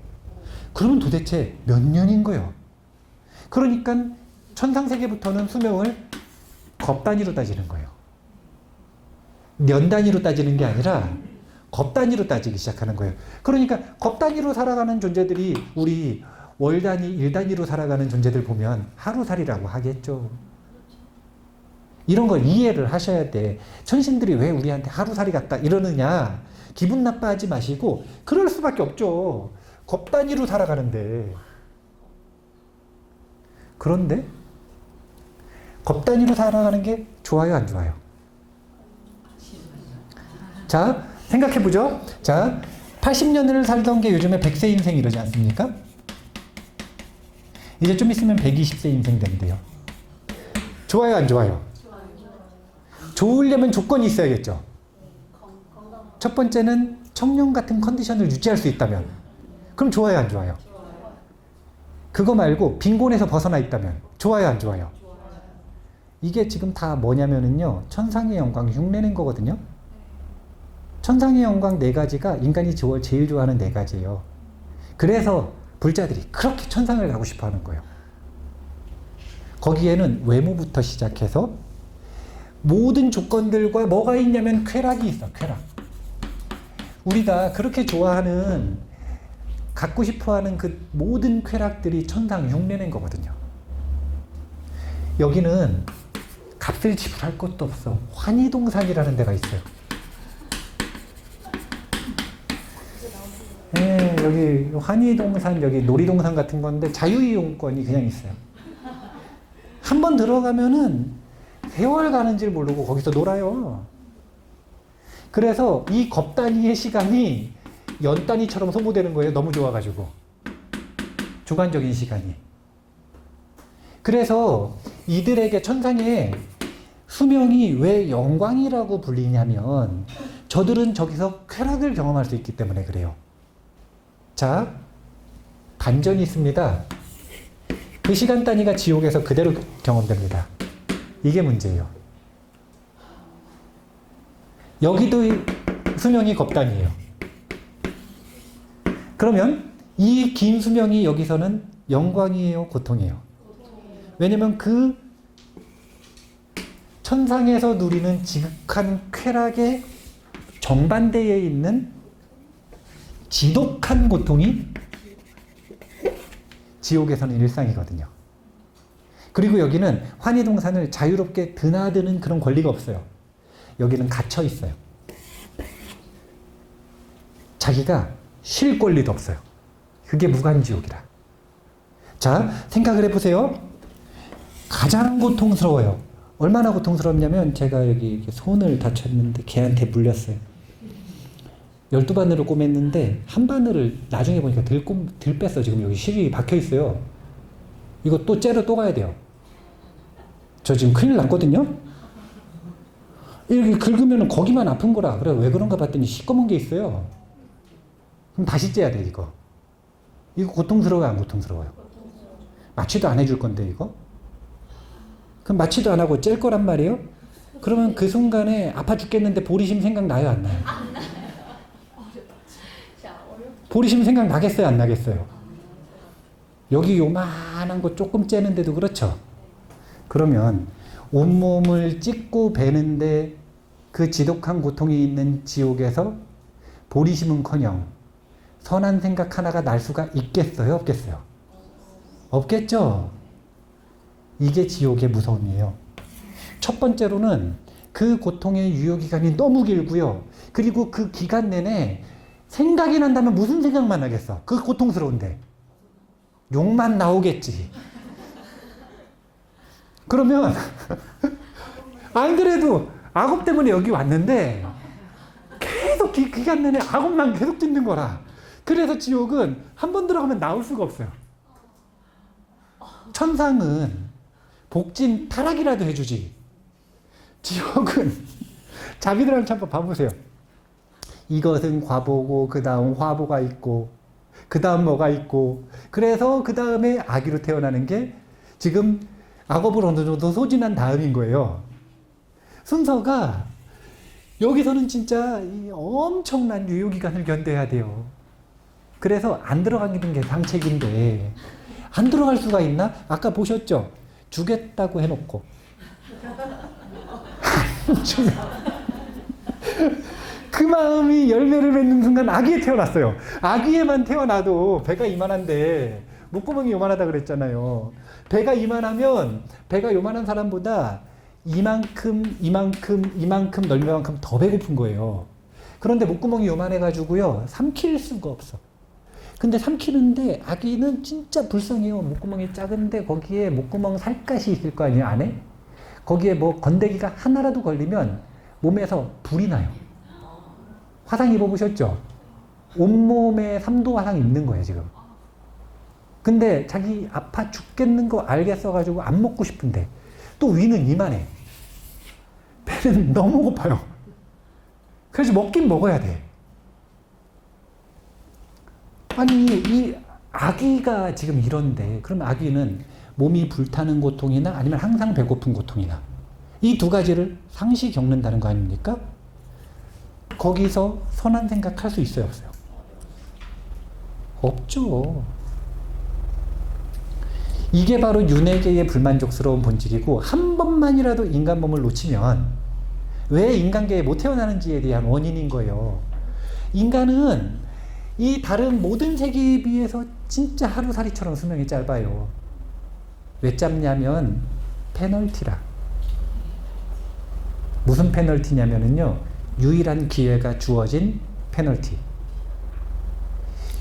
[SPEAKER 1] 그러면 도대체 몇 년인 거예요? 그러니까 천상세계부터는 수명을 겁 단위로 따지는 거예요. 년 단위로 따지는 게 아니라 겁 단위로 따지기 시작하는 거예요. 그러니까 겁 단위로 살아가는 존재들이 우리 월 단위, 일 단위로 살아가는 존재들 보면 하루살이라고 하겠죠. 이런 걸 이해를 하셔야 돼. 천신들이 왜 우리한테 하루살이 같다 이러느냐, 기분 나빠하지 마시고, 그럴 수밖에 없죠. 겁 단위로 살아가는데. 그런데 겁 단위로 살아가는 게 좋아요, 안 좋아요? 자, 생각해보죠. 자, 80년을 살던 게 요즘에 100세 인생 이러지 않습니까? 이제 좀 있으면 120세 인생 된대요. 좋아요, 안 좋아요? 좋으려면 조건이 있어야겠죠. 첫 번째는 청년 같은 컨디션을 유지할 수 있다면. 그럼 좋아요, 안 좋아요? 그거 말고 빈곤에서 벗어나 있다면. 좋아요, 안 좋아요? 이게 지금 다 뭐냐면은요, 천상의 영광 흉내낸 거거든요. 천상의 영광 4가지가 인간이 제일 좋아하는 4가지예요. 그래서 불자들이 그렇게 천상을 가고 싶어 하는 거예요. 거기에는 외모부터 시작해서 모든 조건들과 뭐가 있냐면 쾌락이 있어, 쾌락. 우리가 그렇게 좋아하는, 갖고 싶어 하는 그 모든 쾌락들이 천상 흉내낸 거거든요. 여기는 값을 지불할 것도 없어. 환희동산이라는 데가 있어요. 여기 환희동산, 여기 놀이동산 같은 건데 자유이용권이 그냥 있어요. 한 번 들어가면은 세월 가는 줄 모르고 거기서 놀아요. 그래서 이 겁단위의 시간이 연 단위처럼 소모되는 거예요. 너무 좋아가지고. 주관적인 시간이. 그래서 이들에게 천상의 수명이 왜 영광이라고 불리냐면 저들은 저기서 쾌락을 경험할 수 있기 때문에 그래요. 자, 반전이 있습니다. 그 시간 단위가 지옥에서 그대로 경험됩니다. 이게 문제예요. 여기도 수명이 겁단이에요. 그러면 이 긴 수명이 여기서는 영광이에요, 고통이에요? 왜냐면 그 천상에서 누리는 지극한 쾌락의 정반대에 있는 지독한 고통이 지옥에서는 일상이거든요. 그리고 여기는 환희동산을 자유롭게 드나드는 그런 권리가 없어요. 여기는 갇혀 있어요. 자기가 쉴 권리도 없어요. 그게 무간지옥이라. 자, 생각을 해보세요. 가장 고통스러워요. 얼마나 고통스럽냐면 제가 여기 손을 다쳤는데 개한테 물렸어요. 12바늘을 꼬맸는데 한 바늘을 나중에 보니까 들 뺐어. 지금 여기 실이 박혀 있어요. 이거 또 째러 또 가야 돼요. 저 지금 큰일 났거든요. 이렇게 긁으면 거기만 아픈 거라. 그래 왜 그런가 봤더니 시꺼먼 게 있어요. 그럼 다시 째야 돼 이거. 이거 고통스러워요, 안 고통스러워요? 마취도 안 해줄 건데 이거? 그럼 마취도 안 하고 짤 거란 말이에요? 그러면 그 순간에 아파 죽겠는데 보리심 생각나요, 안 나요? 보리심 생각나겠어요, 안 나겠어요? 여기 요만한 거 조금 째는데도 그렇죠? 그러면 온몸을 찢고 베는데 그 지독한 고통이 있는 지옥에서 보리심은커녕 선한 생각 하나가 날 수가 있겠어요, 없겠어요? 없겠죠? 이게 지옥의 무서움이에요. 첫 번째로는 그 고통의 유효기간이 너무 길고요. 그리고 그 기간 내내 생각이 난다면 무슨 생각만 하겠어? 그 고통스러운데. 욕만 나오겠지. 그러면 안 그래도 악업 때문에 여기 왔는데 계속 기간 내내 악업만 계속 짓는 거라. 그래서 지옥은 한 번 들어가면 나올 수가 없어요. 천상은 복진 타락이라도 해주지. 지옥은 자기들한테 한번 봐보세요. 이것은 과보고 그 다음 화보가 있고 그 다음 뭐가 있고 그래서 그 다음에 아기로 태어나는 게 지금 악업을 어느 정도 소진한 다음인 거예요. 순서가 여기서는 진짜 이 엄청난 유효기간을 견뎌야 돼요. 그래서 안 들어가는 게 상책인데 안 들어갈 수가 있나? 아까 보셨죠? 주겠다고 해놓고 그 마음이 열매를 맺는 순간 아기에 태어났어요. 아기에만 태어나도 배가 이만한데 목구멍이 요만하다 그랬잖아요. 배가 이만하면 배가 요만한 사람보다 이만큼 넓이만큼 더 배고픈 거예요. 그런데 목구멍이 요만해가지고요 삼킬 수가 없어. 근데 삼키는데 아기는 진짜 불쌍해요. 목구멍이 작은데 거기에 목구멍 살갗이 있을 거 아니에요, 안에? 거기에 뭐 건더기가 하나라도 걸리면 몸에서 불이 나요. 화상 입어보셨죠? 온몸에 3도 화상이 있는 거예요, 지금. 근데 자기 아파 죽겠는 거 알겠어가지고 안 먹고 싶은데 또 위는 이만해. 배는 너무 고파요. 그래서 먹긴 먹어야 돼. 아니 이 아기가 지금 이런데 그럼 아기는 몸이 불타는 고통이나 아니면 항상 배고픈 고통이나 이 두 가지를 상시 겪는다는 거 아닙니까? 거기서 선한 생각할 수 있어요, 없어요? 없죠. 이게 바로 윤회계의 불만족스러운 본질이고 한 번만이라도 인간 몸을 놓치면 왜 인간계에 못 태어나는지에 대한 원인인 거예요. 인간은 이 다른 모든 세계에 비해서 진짜 하루살이처럼 수명이 짧아요. 왜 짧냐면 페널티라. 무슨 페널티냐면요 유일한 기회가 주어진 페널티.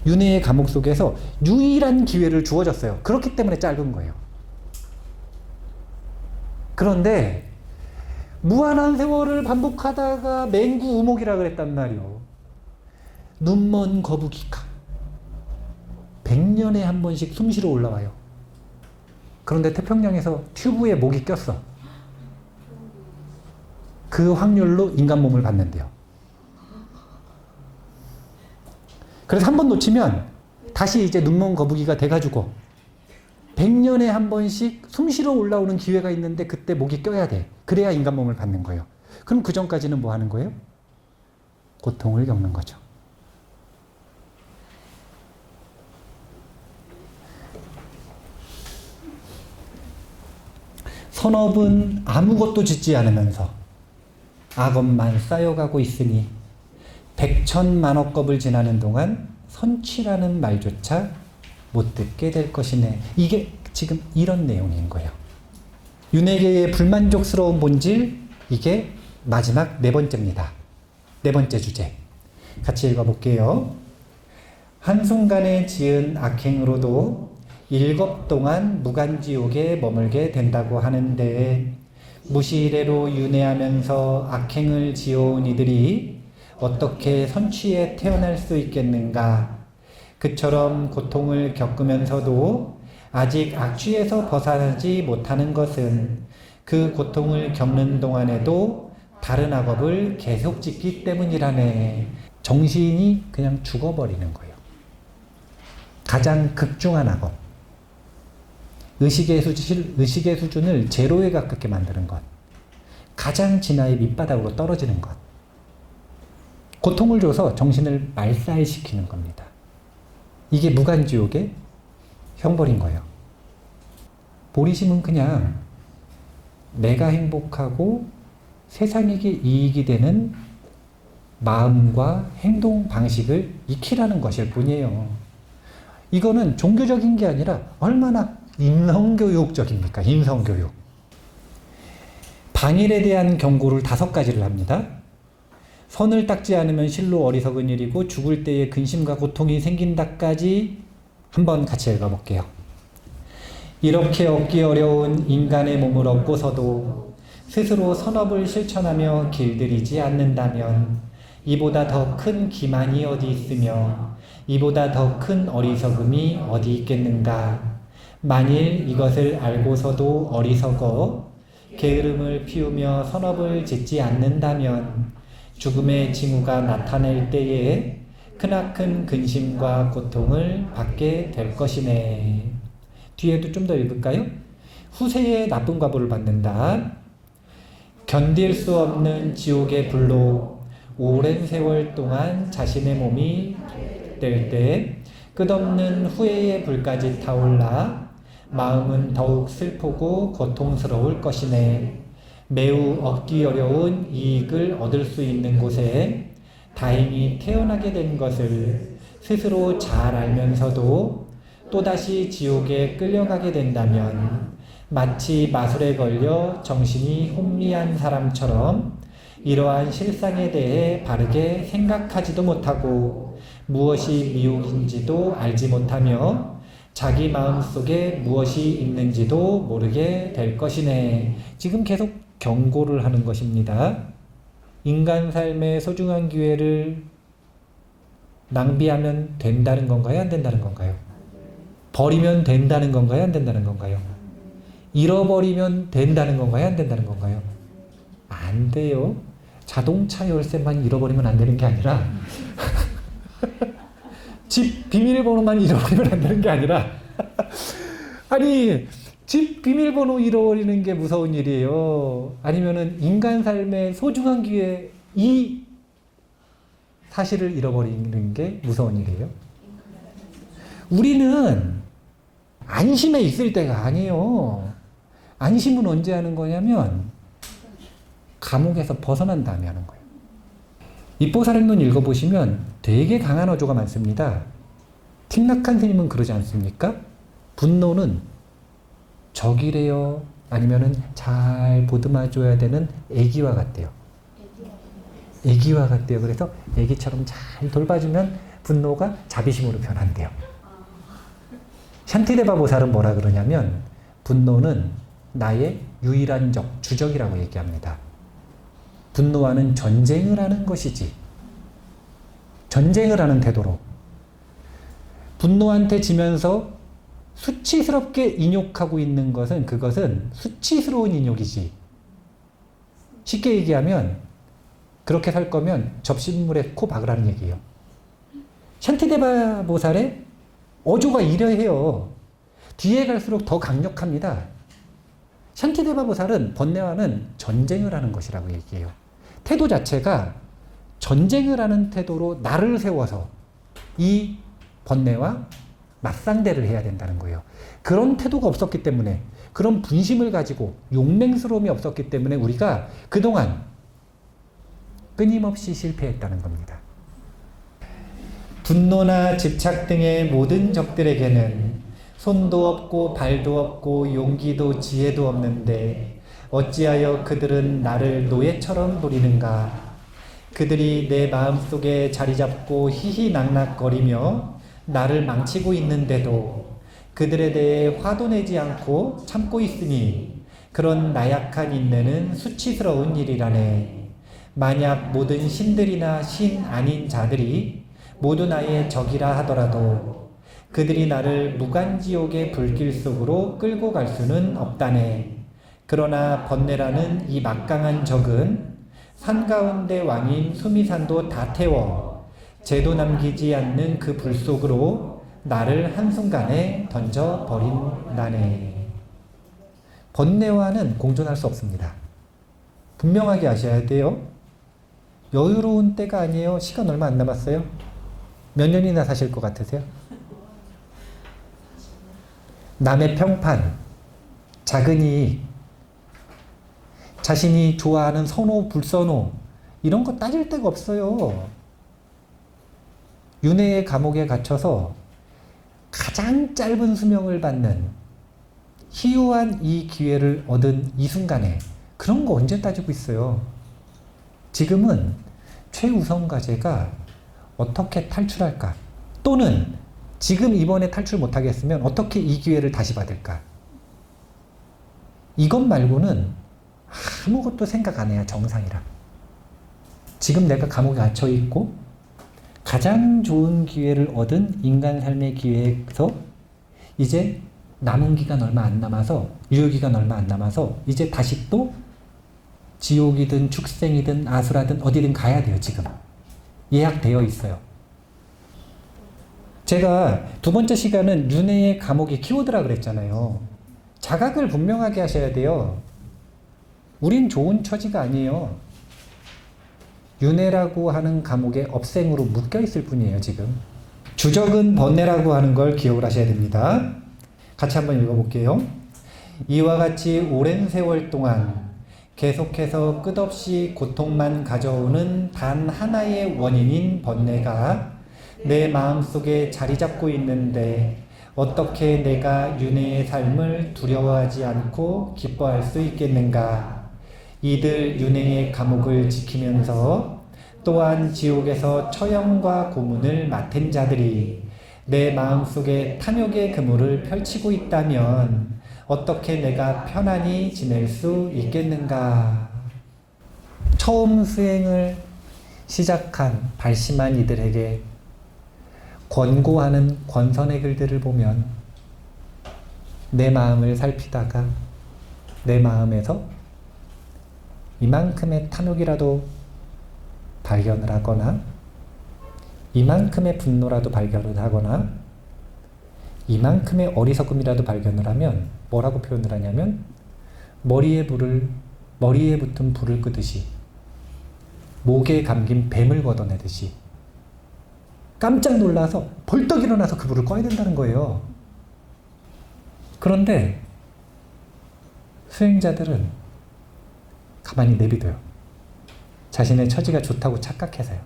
[SPEAKER 1] 윤회의 감옥 속에서 유일한 기회를 주어졌어요. 그렇기 때문에 짧은 거예요. 그런데 무한한 세월을 반복하다가 맹구 우목이라 그랬단 말이요. 눈먼 거북이가 100년에 한 번씩 숨쉬러 올라와요. 그런데 태평양에서 튜브에 목이 꼈어. 그 확률로 인간 몸을 받는데요. 그래서 한 번 놓치면 다시 이제 눈먼 거북이가 돼가지고 100년에 한 번씩 숨쉬러 올라오는 기회가 있는데 그때 목이 껴야 돼. 그래야 인간 몸을 받는 거예요. 그럼 그 전까지는 뭐 하는 거예요? 고통을 겪는 거죠. 선업은 아무것도 짓지 않으면서 악업만 쌓여가고 있으니 백천만억 겁을 지나는 동안 선취라는 말조차 못 듣게 될 것이네. 이게 지금 이런 내용인 거예요. 윤회계의 불만족스러운 본질, 이게 마지막 네 번째입니다. 네 번째 주제. 같이 읽어볼게요. 한순간에 지은 악행으로도 일겁 동안 무간지옥에 머물게 된다고 하는데 무시이래로 윤회하면서 악행을 지어온 이들이 어떻게 선취에 태어날 수 있겠는가? 그처럼 고통을 겪으면서도 아직 악취에서 벗어나지 못하는 것은 그 고통을 겪는 동안에도 다른 악업을 계속 짓기 때문이라네. 정신이 그냥 죽어버리는 거예요. 가장 극중한 악업. 의식의 수준을 제로에 가깝게 만드는 것. 가장 진화의 밑바닥으로 떨어지는 것. 고통을 줘서 정신을 말살시키는 겁니다. 이게 무간지옥의 형벌인 거예요. 보리심은 그냥 내가 행복하고 세상에게 이익이 되는 마음과 행동 방식을 익히라는 것일 뿐이에요. 이거는 종교적인 게 아니라 얼마나 인성교육적입니까? 인성교육. 방일에 대한 경고를 5가지를 합니다. 선을 닦지 않으면 실로 어리석은 일이고 죽을 때에 근심과 고통이 생긴다까지 한번 같이 읽어볼게요. 이렇게 얻기 어려운 인간의 몸을 얻고서도 스스로 선업을 실천하며 길들이지 않는다면 이보다 더 큰 기만이 어디 있으며 이보다 더 큰 어리석음이 어디 있겠는가. 만일 이것을 알고서도 어리석어 게으름을 피우며 선업을 짓지 않는다면 죽음의 징후가 나타날 때에 크나큰 근심과 고통을 받게 될 것이네. 뒤에도 좀 더 읽을까요? 후세에 나쁜 과보를 받는다. 견딜 수 없는 지옥의 불로 오랜 세월 동안 자신의 몸이 될 때 끝없는 후회의 불까지 타올라 마음은 더욱 슬프고 고통스러울 것이네. 매우 얻기 어려운 이익을 얻을 수 있는 곳에 다행히 태어나게 된 것을 스스로 잘 알면서도 또다시 지옥에 끌려가게 된다면 마치 마술에 걸려 정신이 혼미한 사람처럼 이러한 실상에 대해 바르게 생각하지도 못하고 무엇이 미혹인지도 알지 못하며 자기 마음속에 무엇이 있는지도 모르게 될 것이네. 지금 계속 경고를 하는 것입니다. 인간 삶의 소중한 기회를 낭비하면 된다는 건가요? 안 된다는 건가요? 버리면 된다는 건가요? 안 된다는 건가요? 잃어버리면 된다는 건가요? 안 된다는 건가요? 안 돼요. 자동차 열쇠만 잃어버리면 안 되는 게 아니라 집 비밀번호만 잃어버리면 안 되는 게 아니라 아니 집 비밀번호 잃어버리는 게 무서운 일이에요. 아니면은 인간 삶의 소중한 기회 이 사실을 잃어버리는 게 무서운 일이에요. 우리는 안심에 있을 때가 아니에요. 안심은 언제 하는 거냐면 감옥에서 벗어난 다음에 하는 거예요. 입보살행론 읽어보시면 되게 강한 어조가 많습니다. 틱낙한 스님은 그러지 않습니까? 분노는 적이래요. 아니면은 잘 보듬어줘야 되는 애기와 같대요. 애기와 같대요. 그래서 애기처럼 잘 돌봐주면 분노가 자비심으로 변한대요. 샨티데바 보살은 뭐라 그러냐면 분노는 나의 유일한 적, 주적이라고 얘기합니다. 분노와는 전쟁을 하는 것이지. 전쟁을 하는 태도로. 분노한테 지면서 수치스럽게 인욕하고 있는 것은 그것은 수치스러운 인욕이지. 쉽게 얘기하면 그렇게 살 거면 접시물에 코 박으라는 얘기예요. 샨티데바 보살의 어조가 이러해요. 뒤에 갈수록 더 강력합니다. 샨티데바 보살은 번뇌와는 전쟁을 하는 것이라고 얘기해요. 태도 자체가 전쟁을 하는 태도로 나를 세워서 이 번뇌와 맞상대를 해야 된다는 거예요. 그런 태도가 없었기 때문에, 그런 분심을 가지고 용맹스러움이 없었기 때문에 우리가 그동안 끊임없이 실패했다는 겁니다. 분노나 집착 등의 모든 적들에게는 손도 없고 발도 없고 용기도 지혜도 없는데 어찌하여 그들은 나를 노예처럼 부리는가? 그들이 내 마음속에 자리 잡고 희희낙낙거리며 나를 망치고 있는데도 그들에 대해 화도 내지 않고 참고 있으니 그런 나약한 인내는 수치스러운 일이라네. 만약 모든 신들이나 신 아닌 자들이 모두 나의 적이라 하더라도 그들이 나를 무간지옥의 불길 속으로 끌고 갈 수는 없다네. 그러나 번뇌라는 이 막강한 적은 산 가운데 왕인 수미산도 다 태워 재도 남기지 않는 그 불 속으로 나를 한순간에 던져버린다네. 번뇌와는 공존할 수 없습니다. 분명하게 아셔야 돼요. 여유로운 때가 아니에요. 시간 얼마 안 남았어요. 몇 년이나 사실 것 같으세요? 남의 평판, 작은 이익, 자신이 좋아하는 선호, 불선호 이런 거 따질 데가 없어요. 윤회의 감옥에 갇혀서 가장 짧은 수명을 받는 희유한 이 기회를 얻은 이 순간에 그런 거 언제 따지고 있어요. 지금은 최우선 과제가 어떻게 탈출할까? 또는 지금 이번에 탈출 못하겠으면 어떻게 이 기회를 다시 받을까? 이것 말고는 아무것도 생각 안 해야 정상이라. 지금 내가 감옥에 갇혀 있고 가장 좋은 기회를 얻은 인간 삶의 기회에서 이제 남은 기간 얼마 안 남아서, 유효기간 얼마 안 남아서 이제 다시 또 지옥이든 축생이든 아수라든 어디든 가야 돼요. 지금 예약되어 있어요. 제가 두 번째 시간은 윤회의 감옥의 키워드라 그랬잖아요. 자각을 분명하게 하셔야 돼요. 우린 좋은 처지가 아니에요. 윤회라고 하는 감옥에 업생으로 묶여 있을 뿐이에요. 지금 주적은 번뇌라고 하는 걸 기억을 하셔야 됩니다. 같이 한번 읽어볼게요. 이와 같이 오랜 세월 동안 계속해서 끝없이 고통만 가져오는 단 하나의 원인인 번뇌가 내 마음속에 자리 잡고 있는데 어떻게 내가 윤회의 삶을 두려워하지 않고 기뻐할 수 있겠는가? 이들 윤회의 감옥을 지키면서 또한 지옥에서 처형과 고문을 맡은 자들이 내 마음속에 탐욕의 그물을 펼치고 있다면 어떻게 내가 편안히 지낼 수 있겠는가? 처음 수행을 시작한 발심한 이들에게 권고하는 권선의 글들을 보면 내 마음을 살피다가 내 마음에서 이만큼의 탐욕이라도 발견을 하거나 이만큼의 분노라도 발견을 하거나 이만큼의 어리석음이라도 발견을 하면 뭐라고 표현을 하냐면 머리에 붙은 불을 끄듯이 목에 감긴 뱀을 걷어내듯이 깜짝 놀라서 벌떡 일어나서 그 불을 꺼야 된다는 거예요. 그런데 수행자들은 가만히 내비둬요. 자신의 처지가 좋다고 착각해서요.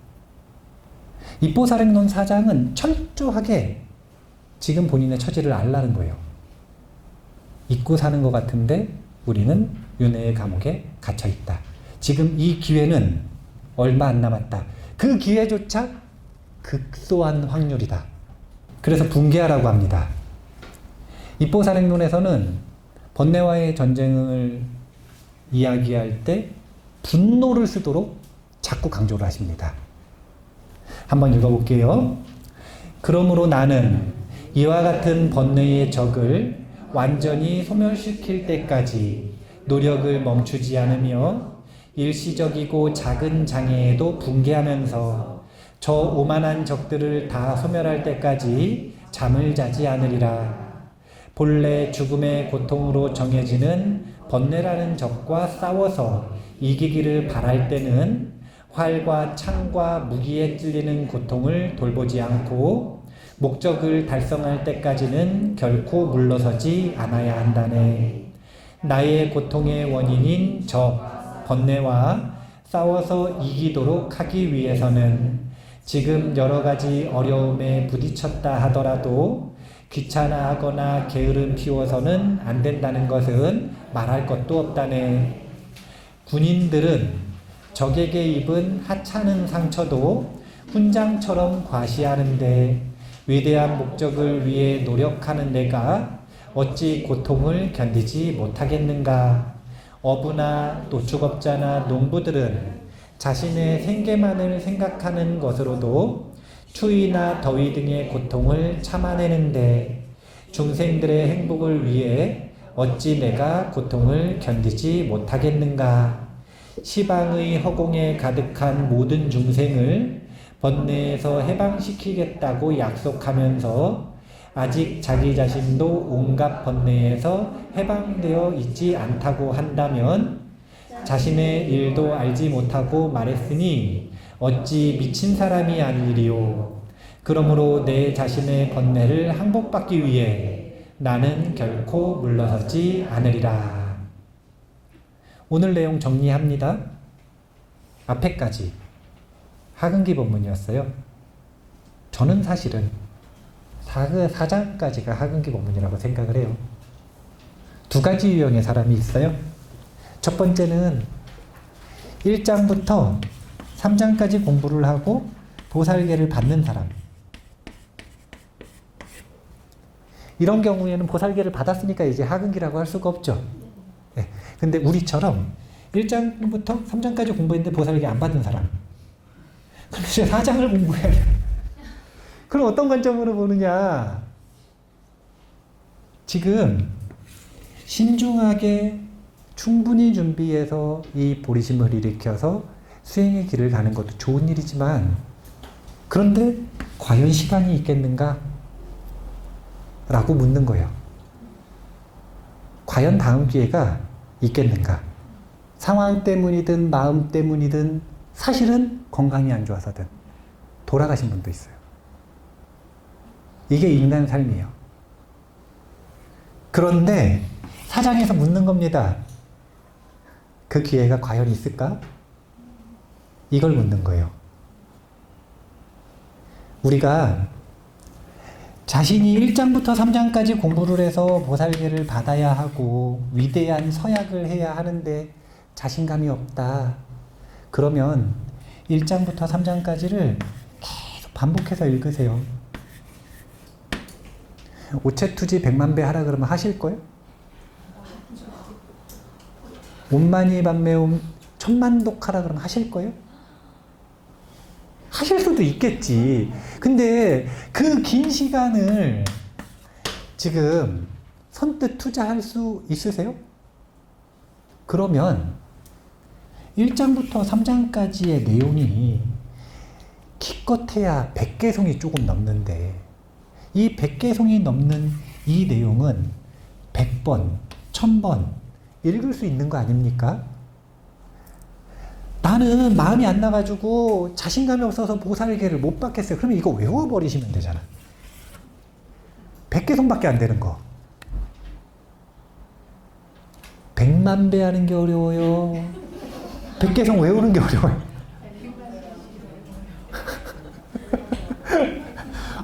[SPEAKER 1] 입보살행론 사장은 철저하게 지금 본인의 처지를 알라는 거예요. 잊고 사는 것 같은데 우리는 윤회의 감옥에 갇혀있다. 지금 이 기회는 얼마 안 남았다. 그 기회조차 극소한 확률이다. 그래서 붕괴하라고 합니다. 입보살행론에서는 번뇌와의 전쟁을 이야기할 때 분노를 쓰도록 자꾸 강조를 하십니다. 한번 읽어볼게요. 그러므로 나는 이와 같은 번뇌의 적을 완전히 소멸시킬 때까지 노력을 멈추지 않으며 일시적이고 작은 장애에도 붕괴하면서 저 오만한 적들을 다 소멸할 때까지 잠을 자지 않으리라. 본래 죽음의 고통으로 정해지는 번뇌라는 적과 싸워서 이기기를 바랄 때는 활과 창과 무기에 찔리는 고통을 돌보지 않고 목적을 달성할 때까지는 결코 물러서지 않아야 한다네. 나의 고통의 원인인 적, 번뇌와 싸워서 이기도록 하기 위해서는 지금 여러 가지 어려움에 부딪혔다 하더라도 귀찮아하거나 게으름 피워서는 안 된다는 것은 말할 것도 없다네. 군인들은 적에게 입은 하찮은 상처도 훈장처럼 과시하는데 위대한 목적을 위해 노력하는 내가 어찌 고통을 견디지 못하겠는가. 어부나 노축업자나 농부들은 자신의 생계만을 생각하는 것으로도 추위나 더위 등의 고통을 참아내는데 중생들의 행복을 위해 어찌 내가 고통을 견디지 못하겠는가. 시방의 허공에 가득한 모든 중생을 번뇌에서 해방시키겠다고 약속하면서 아직 자기 자신도 온갖 번뇌에서 해방되어 있지 않다고 한다면 자신의 일도 알지 못하고 말했으니 어찌 미친 사람이 아니리요. 그러므로 내 자신의 번뇌를 항복받기 위해 나는 결코 물러서지 않으리라. 오늘 내용 정리합니다. 앞에까지 하근기 본문이었어요. 저는 사실은 4장까지가 하근기 본문이라고 생각을 해요. 두 가지 유형의 사람이 있어요. 첫 번째는 1장부터 3장까지 공부를 하고 보살계를 받는 사람. 이런 경우에는 보살계를 받았으니까 이제 하근기라고 할 수가 없죠. 네. 근데 우리처럼 1장부터 3장까지 공부했는데 보살계 안 받은 사람. 그럼 이제 4장을 공부해야 돼. 그럼 어떤 관점으로 보느냐. 지금 신중하게 충분히 준비해서 이 보리심을 일으켜서 수행의 길을 가는 것도 좋은 일이지만 그런데 과연 시간이 있겠는가? 라고 묻는 거예요. 과연 다음 기회가 있겠는가? 상황 때문이든 마음 때문이든 사실은 건강이 안 좋아서든 돌아가신 분도 있어요. 이게 인간 삶이에요. 그런데 사장에서 묻는 겁니다. 그 기회가 과연 있을까? 이걸 묻는 거예요. 우리가 자신이 1장부터 3장까지 공부를 해서 보살계를 받아야 하고 위대한 서약을 해야 하는데 자신감이 없다. 그러면 1장부터 3장까지를 계속 반복해서 읽으세요. 오체투지 100만 배 하라 그러면 하실 거예요? 온만이 반매움 1000만독 하라 그러면 하실 거예요? 하실 수도 있겠지. 근데 그 긴 시간을 지금 선뜻 투자할 수 있으세요? 그러면 1장부터 3장까지의 내용이 기껏해야 100개송이 조금 넘는데 이 100개송이 넘는 이 내용은 100번, 1000번 읽을 수 있는 거 아닙니까? 나는 마음이 안 나가지고 자신감이 없어서 보살계를 못 받겠어요. 그러면 이거 외워버리시면 되잖아. 100개송밖에 안 되는 거. 100만 배 하는 게 어려워요. 100개송 외우는 게 어려워요.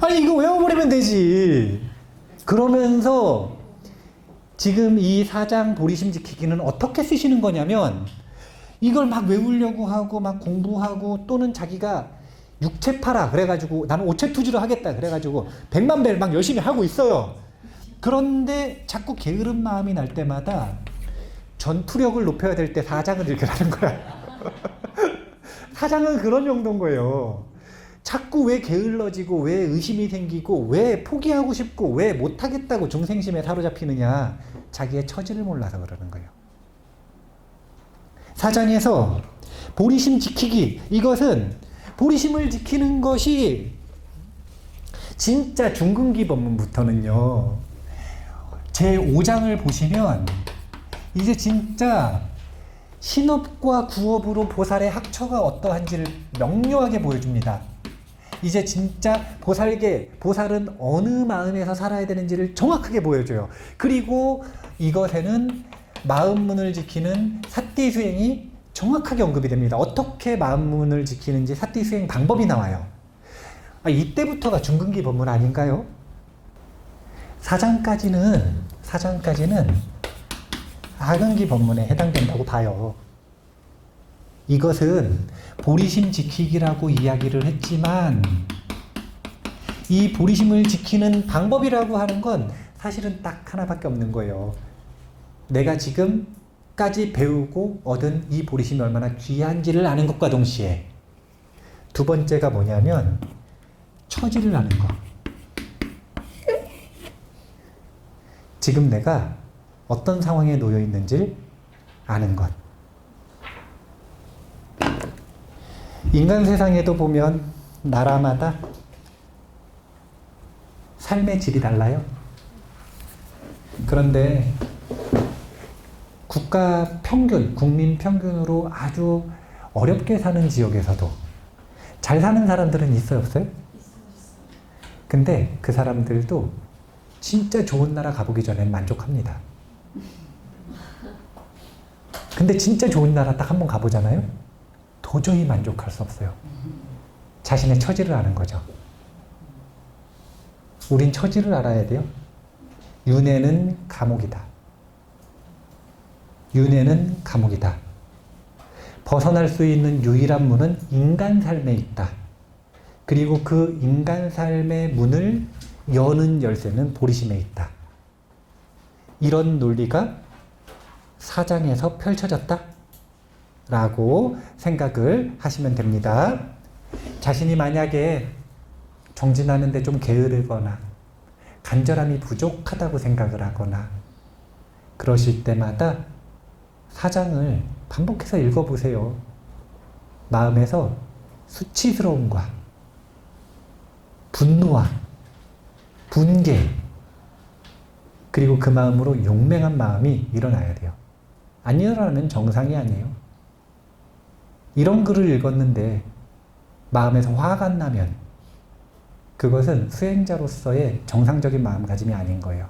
[SPEAKER 1] 아니 이거 외워버리면 되지. 그러면서 지금 이 4장 보리심 지키기는 어떻게 쓰시는 거냐면 이걸 막 외우려고 하고 막 공부하고 또는 자기가 육체 팔아. 그래가지고 나는 오체 투지를 하겠다. 그래가지고 100만 배를 막 열심히 하고 있어요. 그런데 자꾸 게으른 마음이 날 때마다 전투력을 높여야 될 때 사장을 일으키라는 거야. 사장은 그런 용도인 거예요. 자꾸 왜 게을러지고 왜 의심이 생기고 왜 포기하고 싶고 왜 못하겠다고 중생심에 사로잡히느냐. 자기의 처지를 몰라서 그러는 거예요. 사장에서 보리심 지키기, 이것은 보리심을 지키는 것이 진짜 중근기 법문부터는요. 제 5장을 보시면 이제 진짜 신업과 구업으로 보살의 학처가 어떠한지를 명료하게 보여줍니다. 이제 진짜 보살은 어느 마음에서 살아야 되는지를 정확하게 보여줘요. 그리고 이것에는 마음문을 지키는 사띠수행이 정확하게 언급이 됩니다. 어떻게 마음문을 지키는지 사띠수행 방법이 나와요. 이때부터가 중근기 법문 아닌가요? 사장까지는 하근기 법문에 해당된다고 봐요. 이것은 보리심 지키기라고 이야기를 했지만 이 보리심을 지키는 방법이라고 하는 건 사실은 딱 하나밖에 없는 거예요. 내가 지금까지 배우고 얻은 이 보리심이 얼마나 귀한지를 아는 것과 동시에 두 번째가 뭐냐면 처지를 아는 것. 지금 내가 어떤 상황에 놓여 있는지를 아는 것. 인간 세상에도 보면 나라마다 삶의 질이 달라요. 그런데 국가 평균, 국민 평균으로 아주 어렵게 사는 지역에서도 잘 사는 사람들은 있어요, 없어요? 근데 그 사람들도 진짜 좋은 나라 가보기 전엔 만족합니다. 근데 진짜 좋은 나라 딱 한번 가보잖아요? 도저히 만족할 수 없어요. 자신의 처지를 아는 거죠. 우린 처지를 알아야 돼요. 윤회는 감옥이다. 윤회는 감옥이다. 벗어날 수 있는 유일한 문은 인간 삶에 있다. 그리고 그 인간 삶의 문을 여는 열쇠는 보리심에 있다. 이런 논리가 사장에서 펼쳐졌다 라고 생각을 하시면 됩니다. 자신이 만약에 정진하는데 좀 게으르거나 간절함이 부족하다고 생각을 하거나 그러실 때마다 사장을 반복해서 읽어보세요. 마음에서 수치스러움과 분노와 분개 그리고 그 마음으로 용맹한 마음이 일어나야 돼요. 안 일어나면 정상이 아니에요. 이런 글을 읽었는데 마음에서 화가 안 나면 그것은 수행자로서의 정상적인 마음가짐이 아닌 거예요.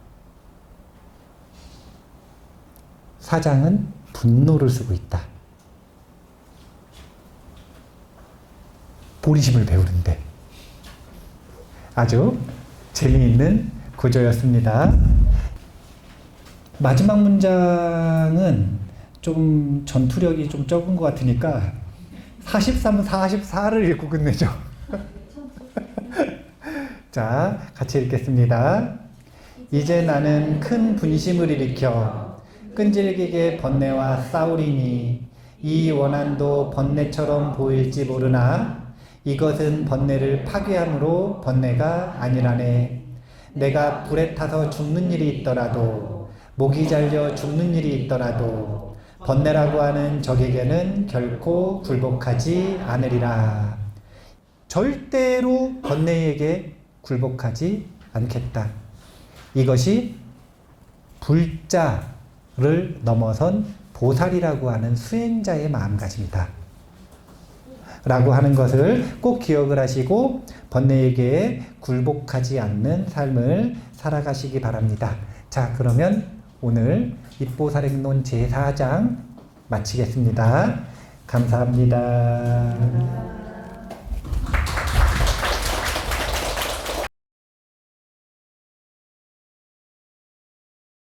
[SPEAKER 1] 사장은 분노를 쓰고 있다. 보리심을 배우는데 아주 재미있는 구조였습니다. 마지막 문장은 좀 전투력이 좀 적은 것 같으니까 43, 44를 읽고 끝내죠. 자, 같이 읽겠습니다. 이제 나는 큰 분심을 일으켜 끈질기게 번뇌와 싸우리니 이 원한도 번뇌처럼 보일지 모르나 이것은 번뇌를 파괴함으로 번뇌가 아니라네. 내가 불에 타서 죽는 일이 있더라도 목이 잘려 죽는 일이 있더라도 번뇌라고 하는 적에게는 결코 굴복하지 않으리라. 절대로 번뇌에게 굴복하지 않겠다. 이것이 불자를 넘어선 보살이라고 하는 수행자의 마음가짐이다. 라고 하는 것을 꼭 기억을 하시고 번뇌에게 굴복하지 않는 삶을 살아가시기 바랍니다. 자, 그러면 오늘 입보살행론 제4장 마치겠습니다. 감사합니다.